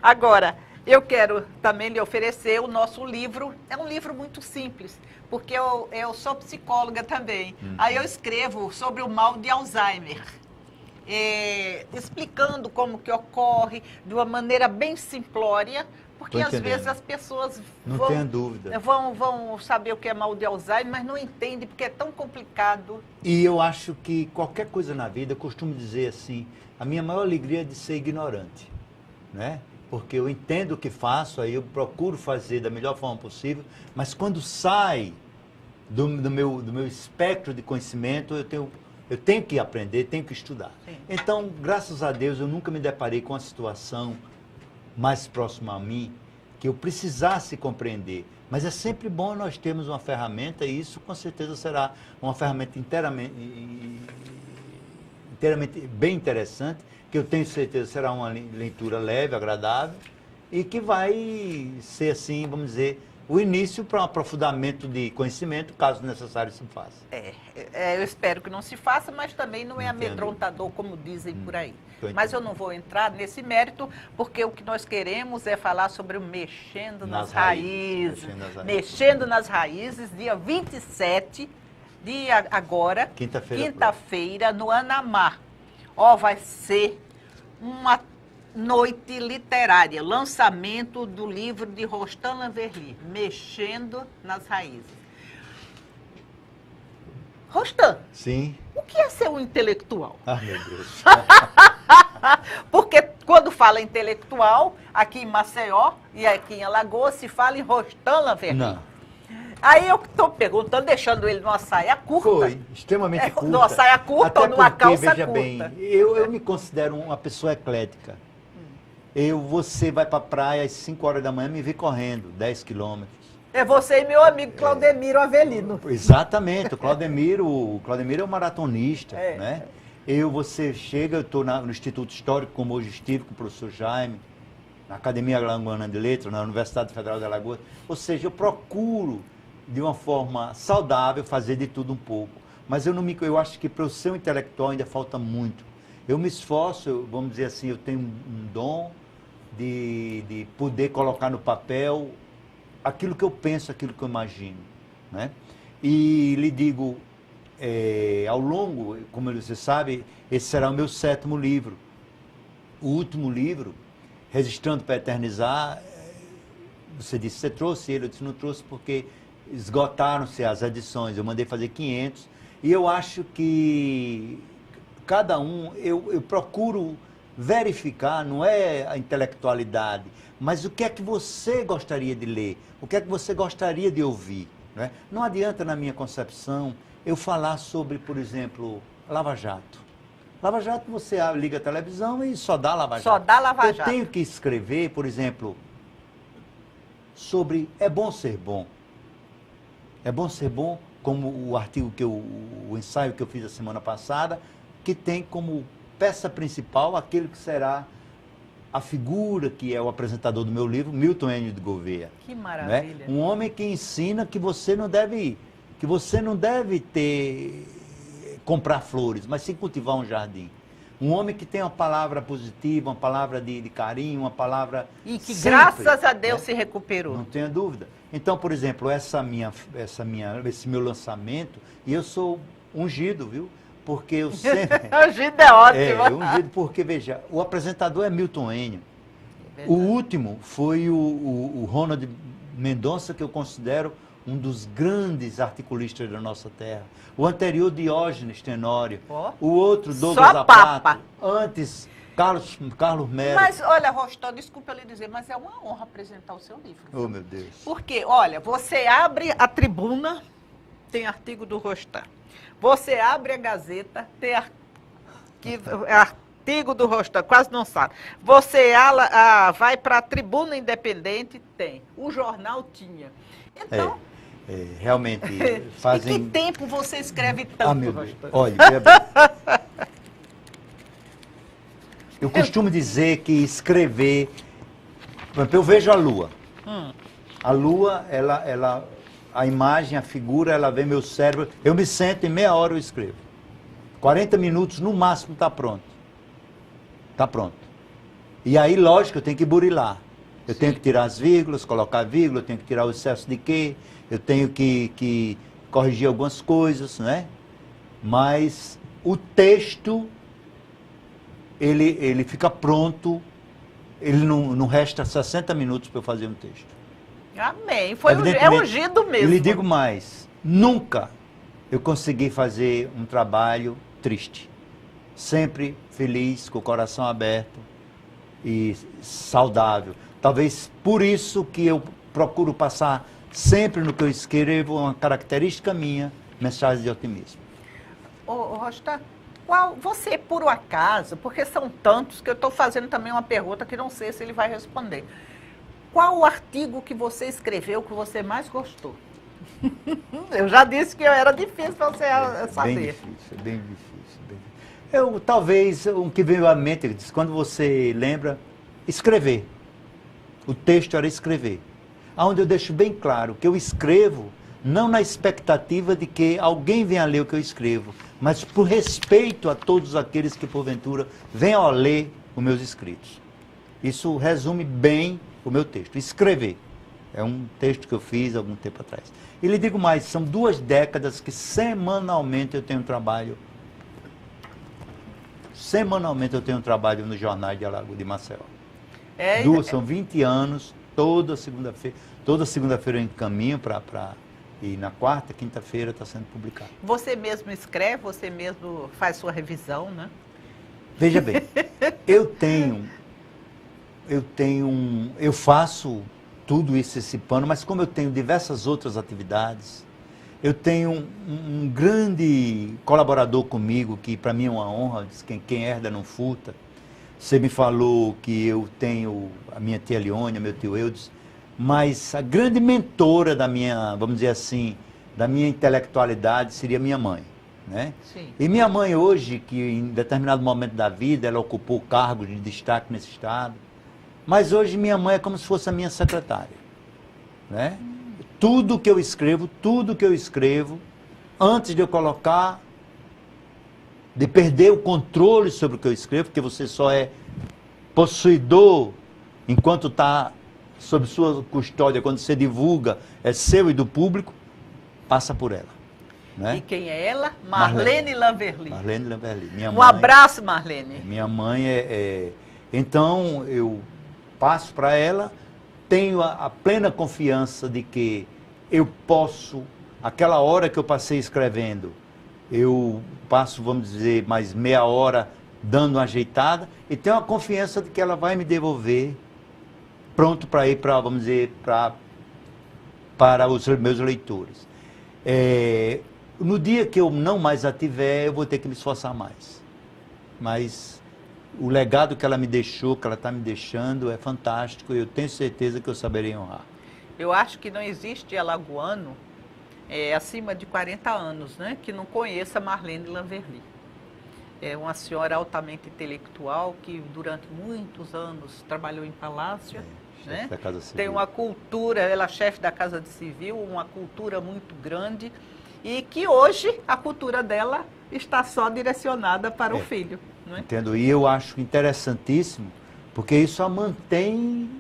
Speaker 1: Agora, eu quero também lhe oferecer o nosso livro. É um livro muito simples, porque eu sou psicóloga também. Aí eu escrevo sobre o mal de Alzheimer, explicando como que ocorre, de uma maneira bem simplória, porque às vezes as pessoas vão saber o que é mal de Alzheimer, mas não entendem porque é tão complicado.
Speaker 2: E eu acho que qualquer coisa na vida, eu costumo dizer assim, a minha maior alegria é de ser ignorante, né? Porque eu entendo o que faço, aí eu procuro fazer da melhor forma possível, mas quando sai do meu espectro de conhecimento, eu tenho que aprender, tenho que estudar. Sim. Então, graças a Deus, eu nunca me deparei com uma situação mais próxima a mim, que eu precisasse compreender. Mas é sempre bom nós termos uma ferramenta, e isso com certeza será uma ferramenta inteiramente bem interessante, que eu tenho certeza será uma leitura leve, agradável, e que vai ser, assim, vamos dizer, o início para um aprofundamento de conhecimento, caso necessário se faça.
Speaker 1: Eu espero que não se faça, mas também não é amedrontador, como dizem por aí. Mas eu não vou entrar nesse mérito, porque o que nós queremos é falar sobre o Mexendo nas Raízes. Mexendo nas Raízes, dia 27, dia agora, quinta-feira, no Anamar. Vai ser uma noite literária, lançamento do livro de Rostan Lanverly, Mexendo nas Raízes. Rostan,
Speaker 2: sim.
Speaker 1: O que é ser um intelectual?
Speaker 2: Meu Deus.
Speaker 1: Porque quando fala intelectual, aqui em Maceió e aqui em Alagoas, se fala em Rostan Lanverly.
Speaker 2: Não.
Speaker 1: Aí eu estou perguntando, deixando ele numa saia curta.
Speaker 2: Foi, extremamente curta.
Speaker 1: Numa saia curta ou numa calça
Speaker 2: veja
Speaker 1: curta?
Speaker 2: Bem, eu me considero uma pessoa eclética. Você vai para a praia às 5 horas da manhã e me vê correndo 10 quilômetros.
Speaker 1: É você e meu amigo Claudemiro Avelino.
Speaker 2: Exatamente, o Claudemiro é um maratonista, né? Você chega, eu estou no Instituto Histórico, como hoje estive com o professor Jaime, na Academia Alagoana de Letras, na Universidade Federal de Alagoas. Ou seja, eu procuro, de uma forma saudável, fazer de tudo um pouco. Mas eu acho que para eu ser um intelectual ainda falta muito. Eu me esforço, vamos dizer assim, eu tenho um dom de poder colocar no papel aquilo que eu penso, aquilo que eu imagino, né? E lhe digo, ao longo, como você sabe, esse será o meu 7º livro. O último livro, Registrando para Eternizar, você disse, você trouxe ele, eu disse, não trouxe porque esgotaram-se as edições, eu mandei fazer 500, e eu acho que cada um, eu procuro verificar, não é a intelectualidade, mas o que é que você gostaria de ler, o que é que você gostaria de ouvir, né? Não adianta, na minha concepção, eu falar sobre, por exemplo, Lava Jato. Lava Jato, você liga a televisão e só dá Lava Jato.
Speaker 1: Só dá Lava Jato.
Speaker 2: Eu tenho que escrever, por exemplo, sobre É Bom Ser Bom. É Bom Ser Bom, como o artigo o ensaio que eu fiz a semana passada, que tem como peça principal aquele que será a figura que é o apresentador do meu livro, Milton Enio de Gouveia.
Speaker 1: Que maravilha.
Speaker 2: Né? Um homem que ensina que você não deve comprar flores, mas sim cultivar um jardim. Um homem que tem uma palavra positiva, uma palavra de carinho, uma palavra
Speaker 1: e que
Speaker 2: sempre,
Speaker 1: graças a Deus, né, se recuperou.
Speaker 2: Não tenha dúvida. Então, por exemplo, esse meu lançamento, e eu sou ungido, viu? porque eu sempre...
Speaker 1: Ungido é ótimo.
Speaker 2: Ungido porque, veja, o apresentador é Milton Enio.
Speaker 1: É
Speaker 2: O último foi o Ronald Mendonça, que eu considero um dos grandes articulistas da nossa terra. O anterior, Diógenes Tenório.
Speaker 1: Oh.
Speaker 2: O outro, Douglas
Speaker 1: Só papa.
Speaker 2: Aprato. Antes, Carlos Melo.
Speaker 1: Mas, olha, Rostão, desculpa eu lhe dizer, mas é uma honra apresentar o seu livro.
Speaker 2: Oh, meu Deus.
Speaker 1: Porque, olha, você abre a tribuna, tem artigo do Rostão. Você abre a Gazeta, tem artigo do Rostão, quase não sabe. Você vai para a Tribuna Independente, tem. O jornal tinha. Então...
Speaker 2: realmente fazem...
Speaker 1: Em que tempo você escreve tanto,
Speaker 2: meu Deus.
Speaker 1: Rostão?
Speaker 2: Olha, eu costumo dizer que escrever... Por exemplo, eu vejo a lua. A lua, a imagem, a figura, ela vem meu cérebro. Eu me sento, em meia hora eu escrevo. 40 minutos, no máximo, está pronto. Está pronto. E aí, lógico, eu tenho que burilar. Eu tenho que tirar as vírgulas, colocar vírgula, eu tenho que tirar o excesso de quê, eu tenho que corrigir algumas coisas, né? Mas o texto, ele fica pronto, ele não resta 60 minutos para eu fazer um texto.
Speaker 1: Amém. É ungido mesmo.
Speaker 2: Eu lhe digo mais, nunca eu consegui fazer um trabalho triste. Sempre feliz, com o coração aberto e saudável. Talvez por isso que eu procuro passar sempre no que eu escrevo uma característica minha, mensagem de otimismo.
Speaker 1: Rostão, você por um acaso, porque são tantos que eu estou fazendo também uma pergunta que não sei se ele vai responder. Qual o artigo que você escreveu que você mais gostou? Eu já disse que era difícil para você saber.
Speaker 2: Bem difícil, bem difícil. Talvez, um que veio à mente, quando você lembra, escrever. O texto era escrever. Onde eu deixo bem claro que eu escrevo não na expectativa de que alguém venha ler o que eu escrevo, mas por respeito a todos aqueles que, porventura, venham a ler os meus escritos. Isso resume bem o meu texto. Escrever. É um texto que eu fiz há algum tempo atrás. E lhe digo mais, são 2 décadas que semanalmente eu tenho um trabalho. Semanalmente eu tenho um trabalho no Jornal de Alagoas de Maceió. São 20 anos, toda segunda-feira eu encaminho e na quarta, quinta-feira está sendo publicado.
Speaker 1: Você mesmo escreve, você mesmo faz sua revisão, né?
Speaker 2: Veja bem, eu faço tudo isso, esse pano, mas como eu tenho diversas outras atividades, eu tenho um grande colaborador comigo, que para mim é uma honra, quem herda não furta. Você me falou que eu tenho a minha tia Leônia, meu tio Eudes, mas a grande mentora da minha, vamos dizer assim, da minha intelectualidade seria minha mãe, né?
Speaker 1: Sim.
Speaker 2: E minha mãe hoje, que em determinado momento da vida, ela ocupou cargos de destaque nesse estado, mas hoje minha mãe é como se fosse a minha secretária, né? Tudo que eu escrevo, antes de eu colocar, de perder o controle sobre o que eu escrevo, porque você só é possuidor enquanto está sob sua custódia, quando você divulga, é seu e do público, passa por ela. Né?
Speaker 1: E quem é ela? Marlene Lanverly.
Speaker 2: Marlene Lanverly.
Speaker 1: Um abraço, Marlene.
Speaker 2: Minha mãe Então, eu passo para ela, tenho a plena confiança de que eu posso, aquela hora que eu passei escrevendo, eu passo, vamos dizer, mais meia hora dando uma ajeitada e tenho a confiança de que ela vai me devolver pronto para ir para, vamos dizer, para os meus leitores. No dia que eu não mais a tiver, eu vou ter que me esforçar mais. Mas o legado que ela me deixou, que ela está me deixando, é fantástico e eu tenho certeza que eu saberei honrar.
Speaker 1: Eu acho que não existe alagoano acima de 40 anos, né, que não conheça Marlene Lanverly. É uma senhora altamente intelectual que durante muitos anos trabalhou em palácio, né?
Speaker 2: Da Casa Civil.
Speaker 1: Tem uma cultura, ela é chefe da Casa Civil, uma cultura muito grande e que hoje a cultura dela está só direcionada para o filho. Não é?
Speaker 2: Entendo, e eu acho interessantíssimo, porque isso a mantém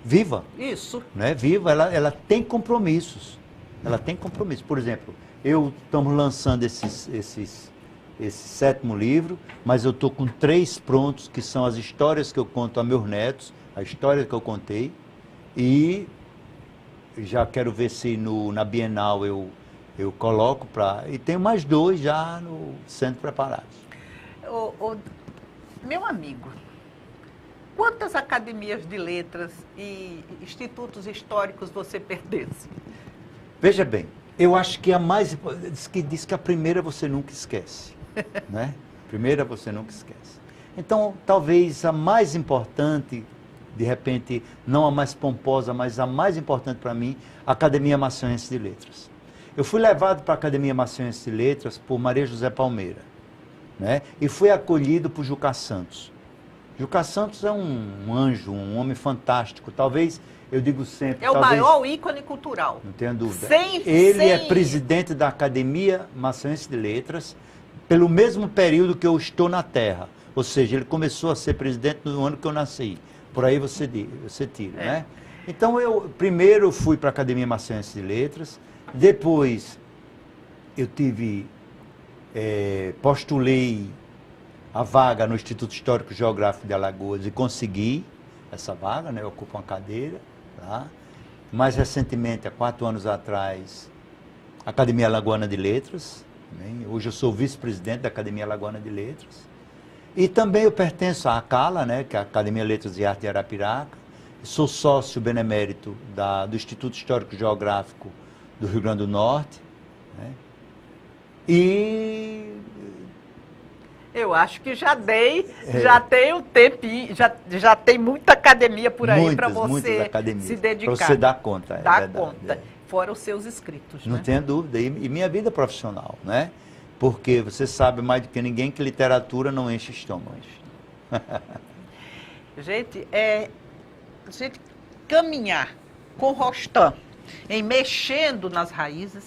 Speaker 2: viva.
Speaker 1: Isso.
Speaker 2: Né? Viva, ela tem compromissos. Ela tem compromissos. Por exemplo, estamos lançando esse 7º livro, mas eu estou com 3 prontos, que são as histórias que eu conto a meus netos, a história que eu contei, e já quero ver se na Bienal eu coloco e tenho mais 2 já sendo preparados.
Speaker 1: Meu amigo, quantas academias de letras e institutos históricos você pertence?
Speaker 2: Veja bem, eu acho que a mais diz que a primeira você nunca esquece, né? A primeira você nunca esquece. Então, talvez a mais importante, de repente, não a mais pomposa, mas a mais importante para mim, a Academia Maçonense de Letras. Eu fui levado para a Academia Maçonense de Letras por Maria José Palmeira, né? E fui acolhido por Jucá Santos. Jucá Santos é um anjo, um homem fantástico. Talvez, eu digo sempre...
Speaker 1: É o maior ícone cultural.
Speaker 2: Não tenho dúvida.
Speaker 1: Ele
Speaker 2: é presidente da Academia Maçonense de Letras pelo mesmo período que eu estou na Terra. Ou seja, ele começou a ser presidente no ano que eu nasci. Por aí você tira, né? Então, primeiro fui para a Academia Maçonense de Letras, depois eu postulei a vaga no Instituto Histórico e Geográfico de Alagoas e consegui essa vaga, né? Eu ocupo uma cadeira lá. Mais recentemente, há 4 anos atrás, a Academia Alagoana de Letras. Também. Hoje eu sou vice-presidente da Academia Alagoana de Letras. E também eu pertenço à ACALA, né? Que é a Academia Letras e Arte de Arapiraca. Sou sócio benemérito do Instituto Histórico e Geográfico do Rio Grande do Norte. Né? E...
Speaker 1: eu acho que já tem um tempinho, já tem muita academia por aí para você se dedicar.
Speaker 2: Para você dar conta.
Speaker 1: Dar conta, fora os seus inscritos.
Speaker 2: Não
Speaker 1: né?
Speaker 2: tenha dúvida. E minha vida profissional, né? Porque você sabe mais do que ninguém que literatura não enche estômago.
Speaker 1: Gente, caminhar com Rostam em mexendo nas raízes,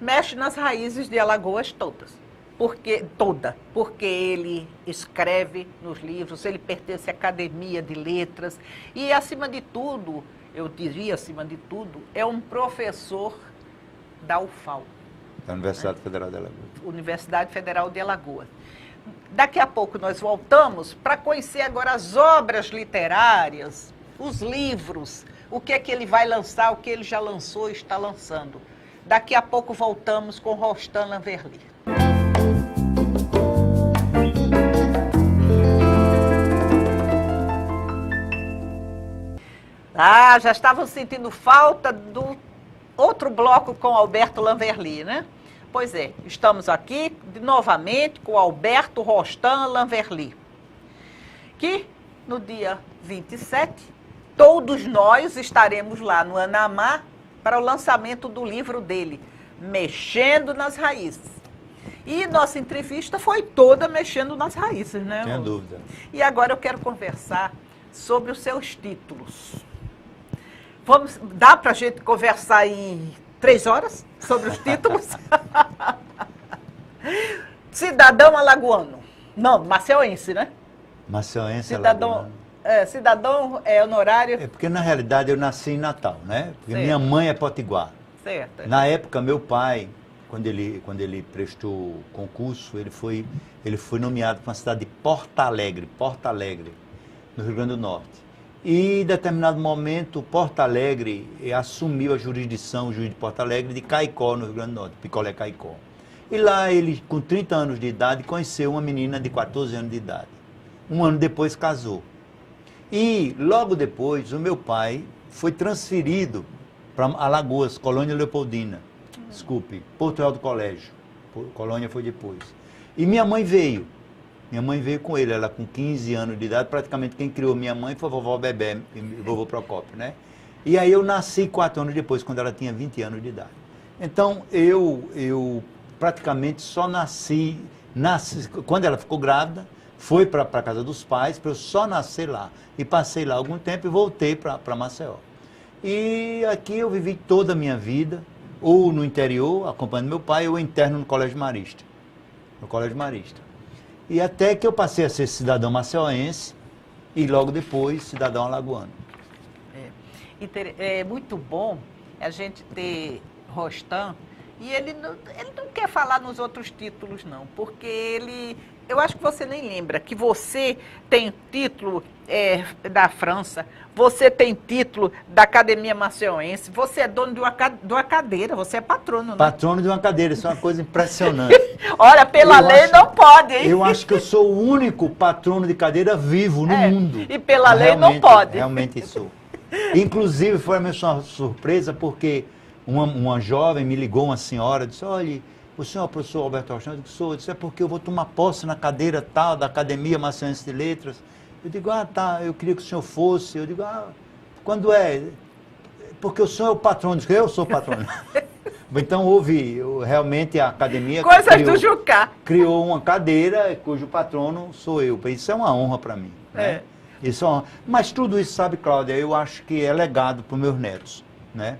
Speaker 1: mexe nas raízes de Alagoas todas. Porque ele escreve nos livros, ele pertence à Academia de Letras e, acima de tudo, eu diria acima de tudo, é um professor da UFAL.
Speaker 2: Da Universidade Federal de Alagoas.
Speaker 1: Universidade Federal de Alagoas. Daqui a pouco nós voltamos para conhecer agora as obras literárias, os livros, o que é que ele vai lançar, o que ele já lançou e está lançando. Daqui a pouco voltamos com Rostam Lanverly. Já estavam sentindo falta do outro bloco com Alberto Lanverly, né? Pois é, estamos aqui novamente com Alberto Rostam Lanverly, que no dia 27, todos nós estaremos lá no Anamá para o lançamento do livro dele, Mexendo nas Raízes. E nossa entrevista foi toda mexendo nas raízes, né?
Speaker 2: Sem dúvida.
Speaker 1: E agora eu quero conversar sobre os seus títulos. Dá para a gente conversar em 3 horas sobre os títulos? Cidadão alagoano. Não, maceuense, né?
Speaker 2: Maceuense,
Speaker 1: alagoano. Cidadão honorário.
Speaker 2: É porque, na realidade, eu nasci em Natal, né? Porque
Speaker 1: certo.
Speaker 2: Minha mãe é potiguar.
Speaker 1: Certo.
Speaker 2: Na época, meu pai, quando ele prestou concurso, ele foi nomeado para a cidade de Porto Alegre, no Rio Grande do Norte. E, em determinado momento, Porto Alegre assumiu a jurisdição, o juiz de Porto Alegre, de Caicó, no Rio Grande do Norte, Picolé Caicó. E lá ele, com 30 anos de idade, conheceu uma menina de 14 anos de idade. Um ano depois casou. E, logo depois, o meu pai foi transferido para Alagoas, Colônia Leopoldina. Desculpe, Porto Real do Colégio. Colônia foi depois. E minha mãe veio. Minha mãe veio com ele, ela com 15 anos de idade, praticamente quem criou minha mãe foi a vovó Bebé e vovô Procópio, né? E aí eu nasci 4 anos depois, quando ela tinha 20 anos de idade. Então, eu praticamente só nasci, quando ela ficou grávida, foi para a casa dos pais, para eu só nascer lá. E passei lá algum tempo e voltei para Maceió. E aqui eu vivi toda a minha vida, ou no interior, acompanhando meu pai, ou interno no Colégio Marista. No Colégio Marista. E até que eu passei a ser cidadão maceuense e logo depois cidadão alagoano.
Speaker 1: É muito bom a gente ter Rostam E ele não quer falar nos outros títulos, não, porque eu acho que você nem lembra que você tem título da França, você tem título da Academia Maceiense, você é dono de uma cadeira, você é patrono, né?
Speaker 2: Patrono de uma cadeira, isso é uma coisa impressionante.
Speaker 1: Olha, pela lei não pode, hein?
Speaker 2: Eu acho que eu sou o único patrono de cadeira vivo no mundo.
Speaker 1: E pela lei não pode.
Speaker 2: Realmente sou. Inclusive, foi uma surpresa, porque uma jovem me ligou, uma senhora, disse, olha, o senhor é o professor Alberto Rochão? Eu disse, sou. Eu disse, é porque eu vou tomar posse na cadeira tal da Academia Maceiense de Letras. Eu digo, tá, eu queria que o senhor fosse. Eu digo, quando é? Porque o senhor é o patrono. Eu disse, eu sou o patrono. Então, realmente a academia
Speaker 1: do Jucá.
Speaker 2: Criou uma cadeira cujo patrono sou eu. Isso é uma honra para mim. Né? Isso é uma honra. Mas tudo isso, sabe, Cláudia, eu acho que é legado para os meus netos. Né?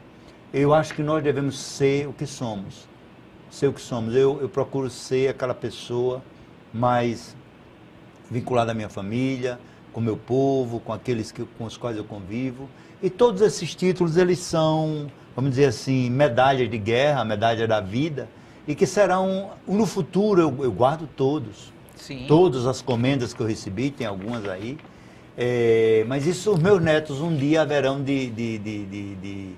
Speaker 2: Eu acho que nós devemos ser o que somos. Ser o que somos. Eu procuro ser aquela pessoa mais vinculada à minha família, com o meu povo, com aqueles com os quais eu convivo. E todos esses títulos, eles são, vamos dizer assim, medalhas de guerra, medalha da vida, e que serão, no futuro, eu guardo todos.
Speaker 1: Sim.
Speaker 2: Todas as comendas que eu recebi, tem algumas aí. Mas isso os meus netos um dia haverão de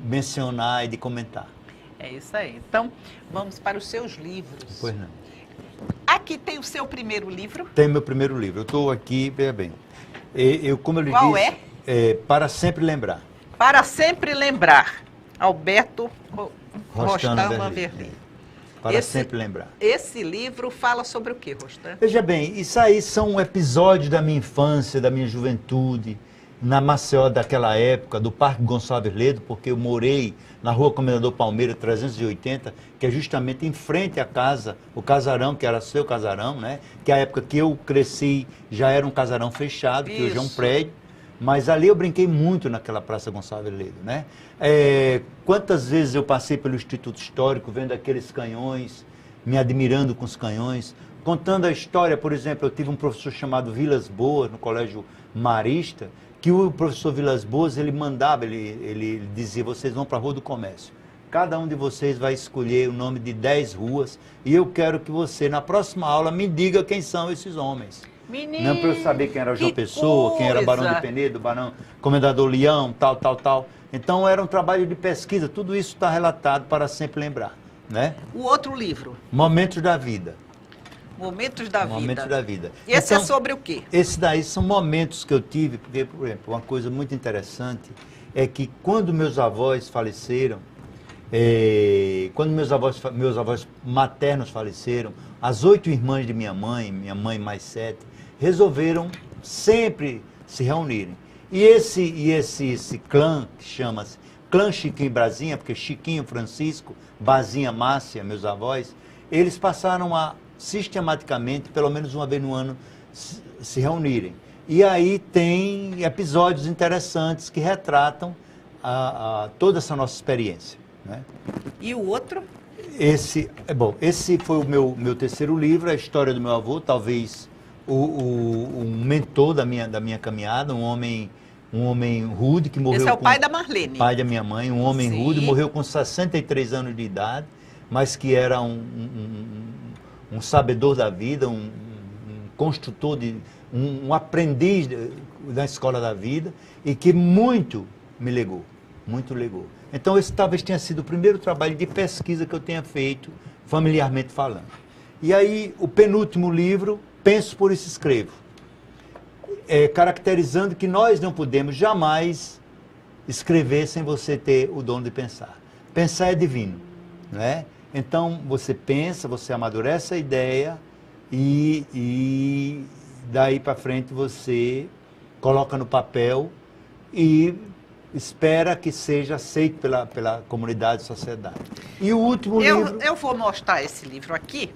Speaker 2: mencionar e de comentar.
Speaker 1: É isso aí. Então, vamos para os seus livros.
Speaker 2: Pois não.
Speaker 1: Aqui tem o seu primeiro livro?
Speaker 2: Tem meu primeiro livro. Eu estou aqui, veja bem. Como eu lhe
Speaker 1: Qual
Speaker 2: disse, Para Sempre Lembrar.
Speaker 1: Para Sempre Lembrar. Alberto
Speaker 2: Rostan
Speaker 1: Vanderlei.
Speaker 2: Para Sempre Lembrar.
Speaker 1: Esse livro fala sobre o quê, Rostan?
Speaker 2: Veja bem, isso aí são episódios da minha infância, da minha juventude, na Maceió daquela época, do Parque Gonçalves Ledo, porque eu morei na Rua Comendador Palmeira 380, que é justamente em frente à casa, o casarão, que era seu casarão, né? Que a época que eu cresci já era um casarão fechado, que hoje é um prédio, mas ali eu brinquei muito naquela Praça Gonçalves Ledo, né? Quantas vezes eu passei pelo Instituto Histórico, vendo aqueles canhões, me admirando com os canhões, contando a história. Por exemplo, eu tive um professor chamado Vilas Boas, no Colégio Marista, que o professor Vilas Boas, ele mandava, ele dizia, vocês vão para a Rua do Comércio. Cada um de vocês vai escolher o nome de 10 ruas e eu quero que você, na próxima aula, me diga quem são esses homens.
Speaker 1: Menino,
Speaker 2: não para eu saber quem era João Pessoa, quem era Barão de Penedo, Barão, Comendador Leão, tal. Então era um trabalho de pesquisa, tudo isso está relatado para sempre lembrar. Né?
Speaker 1: O outro livro?
Speaker 2: Momentos da Vida.
Speaker 1: Momentos da Vida.
Speaker 2: Momentos da Vida.
Speaker 1: E esse é sobre o quê?
Speaker 2: Esse daí são momentos que eu tive, porque, por exemplo, uma coisa muito interessante é que quando meus avós faleceram, quando meus avós maternos faleceram, as 8 irmãs de minha mãe mais 7, resolveram sempre se reunirem. E esse clã, que chama-se Clã Chiquinho e Brasinha, porque Chiquinho Francisco, Bazinha Márcia, meus avós, eles passaram a sistematicamente, pelo menos uma vez no ano, se reunirem. E aí tem episódios interessantes que retratam toda essa nossa experiência. Né?
Speaker 1: E o outro?
Speaker 2: Esse foi o meu terceiro livro, a história do meu avô, talvez um mentor da minha caminhada, um homem rude que morreu.
Speaker 1: Esse é o pai da Marlene.
Speaker 2: Pai da minha mãe, um homem rude, morreu com 63 anos de idade, mas que era um sabedor da vida, um construtor, um aprendiz da escola da vida e que muito me legou, muito legou. Então esse talvez tenha sido o primeiro trabalho de pesquisa que eu tenha feito, familiarmente falando. E aí o penúltimo livro, Penso por Isso Escrevo, caracterizando que nós não podemos jamais escrever sem você ter o dom de pensar. Pensar é divino, não é? Então, você pensa, você amadurece a ideia e daí para frente você coloca no papel e espera que seja aceito pela comunidade e sociedade. E o último livro...
Speaker 1: Eu vou mostrar esse livro aqui,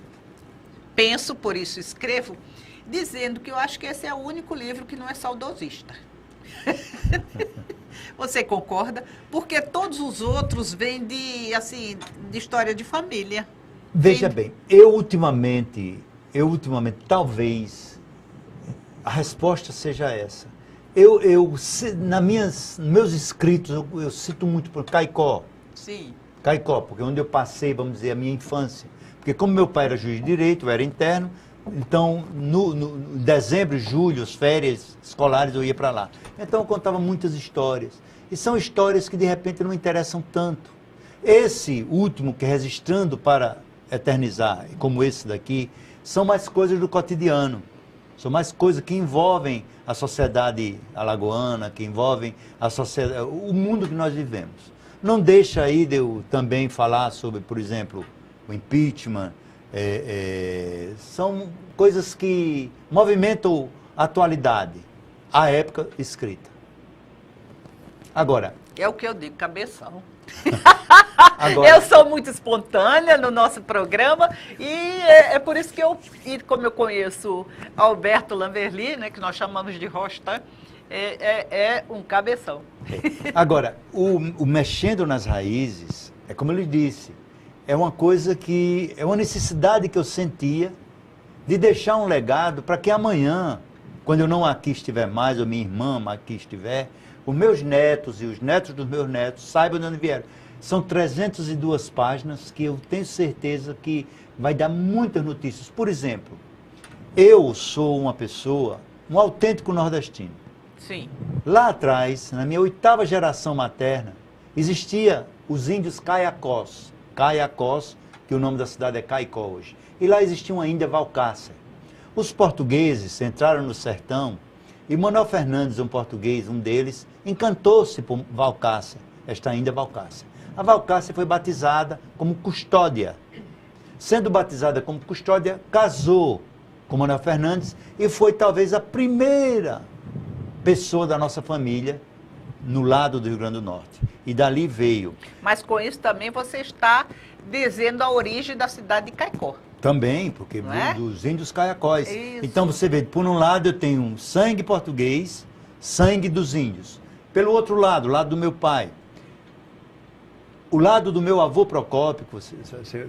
Speaker 1: Penso, por Isso Escrevo, dizendo que eu acho que esse é o único livro que não é saudosista. Você concorda? Porque todos os outros vêm de história de família.
Speaker 2: Veja bem, eu ultimamente, talvez, a resposta seja essa. Nos meus escritos, eu cito muito por Caicó,
Speaker 1: Sim.
Speaker 2: Caicó, porque é onde eu passei, vamos dizer, a minha infância. Porque como meu pai era juiz de direito, eu era interno, então no dezembro, julho, as férias escolares, eu ia para lá. Então eu contava muitas histórias. E são histórias que de repente não me interessam tanto. Esse último, que é Registrando para Eternizar, como esse daqui, são mais coisas do cotidiano. São mais coisas que envolvem a sociedade alagoana, que envolvem a sociedade, o mundo que nós vivemos. Não deixa aí de eu também falar sobre, por exemplo, o impeachment. São coisas que movimentam a atualidade, a época escrita. Agora...
Speaker 1: É o que eu digo, cabeção.
Speaker 2: Agora,
Speaker 1: eu sou muito espontânea no nosso programa e é por isso que como eu conheço Alberto Lamberli, né, que nós chamamos de Rostan, é um cabeção.
Speaker 2: Agora, o Mexendo nas Raízes, é como ele disse, é uma coisa que, é uma necessidade que eu sentia de deixar um legado para que amanhã, quando eu não aqui estiver mais, ou minha irmã aqui estiver, os meus netos e os netos dos meus netos saibam de onde vieram. São 302 páginas que eu tenho certeza que vai dar muitas notícias. Por exemplo, eu sou uma pessoa, um autêntico nordestino.
Speaker 1: Sim.
Speaker 2: Lá atrás, na minha 8ª geração materna, existia os índios Caiacós. Caiacós, que o nome da cidade é Caicó hoje. E lá existia uma índia Valcácer. Os portugueses entraram no sertão e Manuel Fernandes, um português, um deles, encantou-se por Valcácer, esta índia Valcácer. A Valcácer foi batizada como Custódia. Sendo batizada como Custódia, casou com Manuel Fernandes e foi talvez a primeira pessoa da nossa família no lado do Rio Grande do Norte. E dali veio.
Speaker 1: Mas com isso também você está dizendo a origem da cidade de Caicó.
Speaker 2: Também, porque dos índios caiacóis.
Speaker 1: Isso.
Speaker 2: Então você vê, por um lado eu tenho sangue português, sangue dos índios. Pelo outro lado, o lado do meu pai. O lado do meu avô Procópio,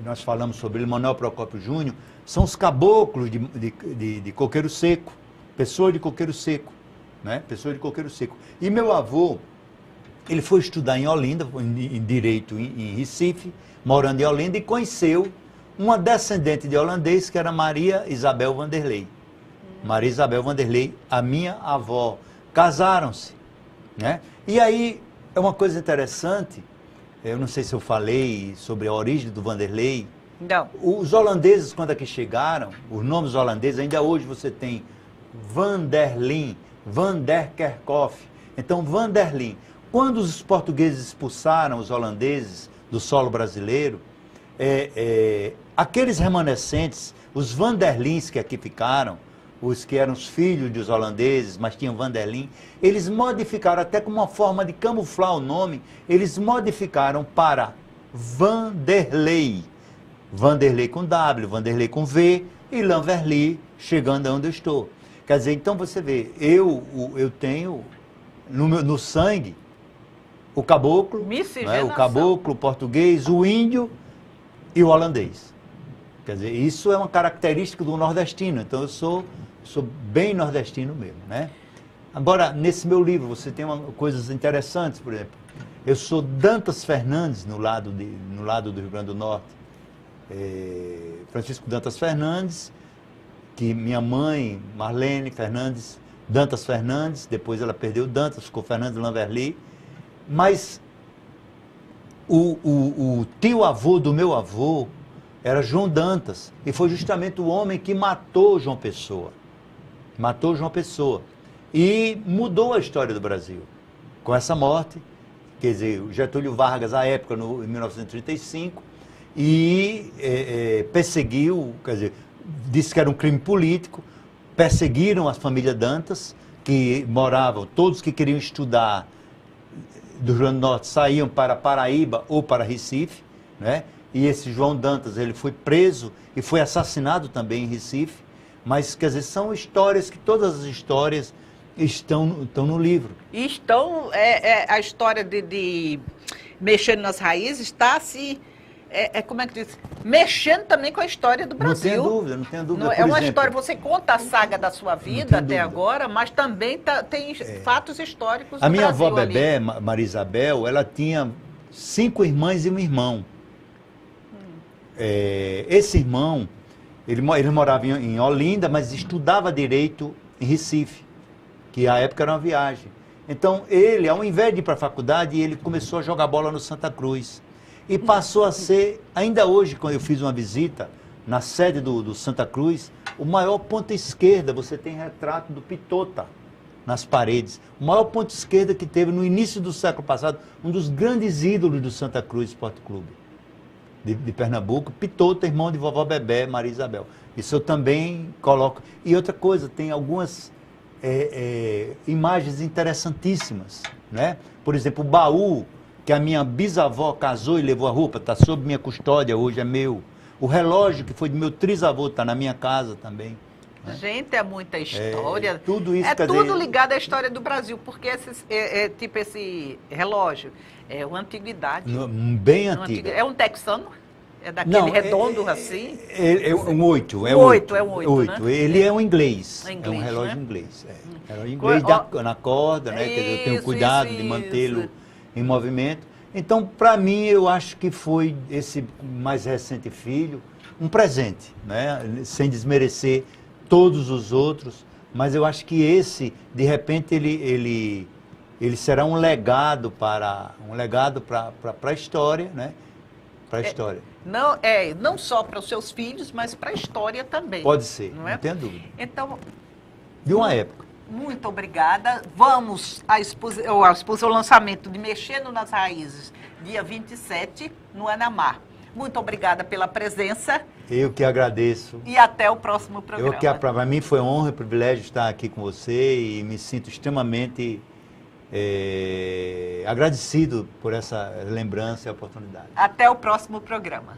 Speaker 2: nós falamos sobre ele, Manuel Procópio Júnior, são os caboclos de coqueiro seco, pessoa de coqueiro seco, né? Pessoa de coqueiro seco. E meu avô, ele foi estudar em Olinda, em Direito em Recife, morando em Olinda, e conheceu uma descendente de holandês, que era Maria Isabel Vanderlei. Maria Isabel Vanderlei, a minha avó. Casaram-se, né? E aí, é uma coisa interessante, eu não sei se eu falei sobre a origem do Vanderlei.
Speaker 1: Não.
Speaker 2: Os holandeses, quando aqui chegaram, os nomes holandeses, ainda hoje você tem Vanderlin, Van der Kerkhoff. Então, Vanderlin. Quando os portugueses expulsaram os holandeses do solo brasileiro, aqueles remanescentes, os Vanderlins que aqui ficaram, os que eram os filhos dos holandeses, mas tinham Vanderlin, eles modificaram, até como uma forma de camuflar o nome, eles modificaram para Vanderlei. Vanderlei com W, Vanderlei com V e Lamberli, chegando aonde eu estou. Quer dizer, então você vê, eu tenho no sangue o caboclo, né, o caboclo, o português, o índio e o holandês. Quer dizer, isso é uma característica do nordestino, então eu sou bem nordestino mesmo, né? Agora, nesse meu livro, você tem coisas interessantes, por exemplo, eu sou Dantas Fernandes no lado do Rio Grande do Norte, Francisco Dantas Fernandes, que minha mãe, Marlene Fernandes, Dantas Fernandes, depois ela perdeu Dantas, ficou Fernandes Lamberli, mas o tio-avô do meu avô era João Dantas, e foi justamente o homem que matou João Pessoa. Matou João Pessoa. E mudou a história do Brasil. Com essa morte, quer dizer, o Getúlio Vargas, à época, em 1935, perseguiu, quer dizer, disse que era um crime político, perseguiram a família Dantas, que moravam, todos que queriam estudar do Rio Grande do Norte saíam para Paraíba ou para Recife, né? E esse João Dantas, ele foi preso e foi assassinado também em Recife, mas, quer dizer, são histórias que todas as histórias estão no livro. E
Speaker 1: estão, a história de Mexendo nas Raízes está se... como é que diz? Mexendo também com a história do Brasil.
Speaker 2: Não tenho dúvida.
Speaker 1: É uma história, você conta a saga da sua vida até agora, mas também tem fatos históricos do
Speaker 2: Brasil. A minha avó
Speaker 1: ali.
Speaker 2: Bebé, Maria Isabel, ela tinha 5 irmãs e um irmão. Esse irmão, ele morava em Olinda, mas estudava Direito em Recife, que à época era uma viagem. Então, ele, ao invés de ir para a faculdade, ele começou a jogar bola no Santa Cruz. E passou a ser, ainda hoje, quando eu fiz uma visita na sede do Santa Cruz, o maior ponta esquerda, você tem retrato do Pitota nas paredes. O maior ponta esquerda que teve no início do século passado, um dos grandes ídolos do Santa Cruz Esporte Clube, de Pernambuco, Pitota, irmão de vovó Bebé, Maria Isabel. Isso eu também coloco. E outra coisa, tem algumas imagens interessantíssimas, né? Por exemplo, o baú que a minha bisavó casou e levou a roupa, está sob minha custódia, hoje é meu. O relógio que foi do meu trisavô, está na minha casa também. Né?
Speaker 1: Gente, é muita história.
Speaker 2: Tudo isso,
Speaker 1: é tudo ligado à história do Brasil, porque tipo esse relógio é uma antiguidade.
Speaker 2: Bem antiga.
Speaker 1: É um texano? É daquele redondo assim?
Speaker 2: É um 8.
Speaker 1: É um 8, né?
Speaker 2: Ele é um inglês.
Speaker 1: É
Speaker 2: um relógio
Speaker 1: né?
Speaker 2: inglês. Relógio inglês na corda, né? Quer dizer, eu tenho cuidado de mantê-lo em movimento. Então, para mim, eu acho que foi esse mais recente filho um presente, né? Sem desmerecer todos os outros, mas eu acho que esse, de repente, ele será um legado para a história, né? Para a história.
Speaker 1: Não só para os seus filhos, mas para a história também.
Speaker 2: Pode ser,
Speaker 1: não
Speaker 2: tem dúvida.
Speaker 1: Então,
Speaker 2: de uma época.
Speaker 1: Muito obrigada. Vamos ao lançamento de Mexendo nas Raízes, dia 27, no Anamar. Muito obrigada pela presença.
Speaker 2: Eu que agradeço.
Speaker 1: E até o próximo programa.
Speaker 2: Para mim foi honra e privilégio estar aqui com você e me sinto extremamente agradecido por essa lembrança e oportunidade.
Speaker 1: Até o próximo programa.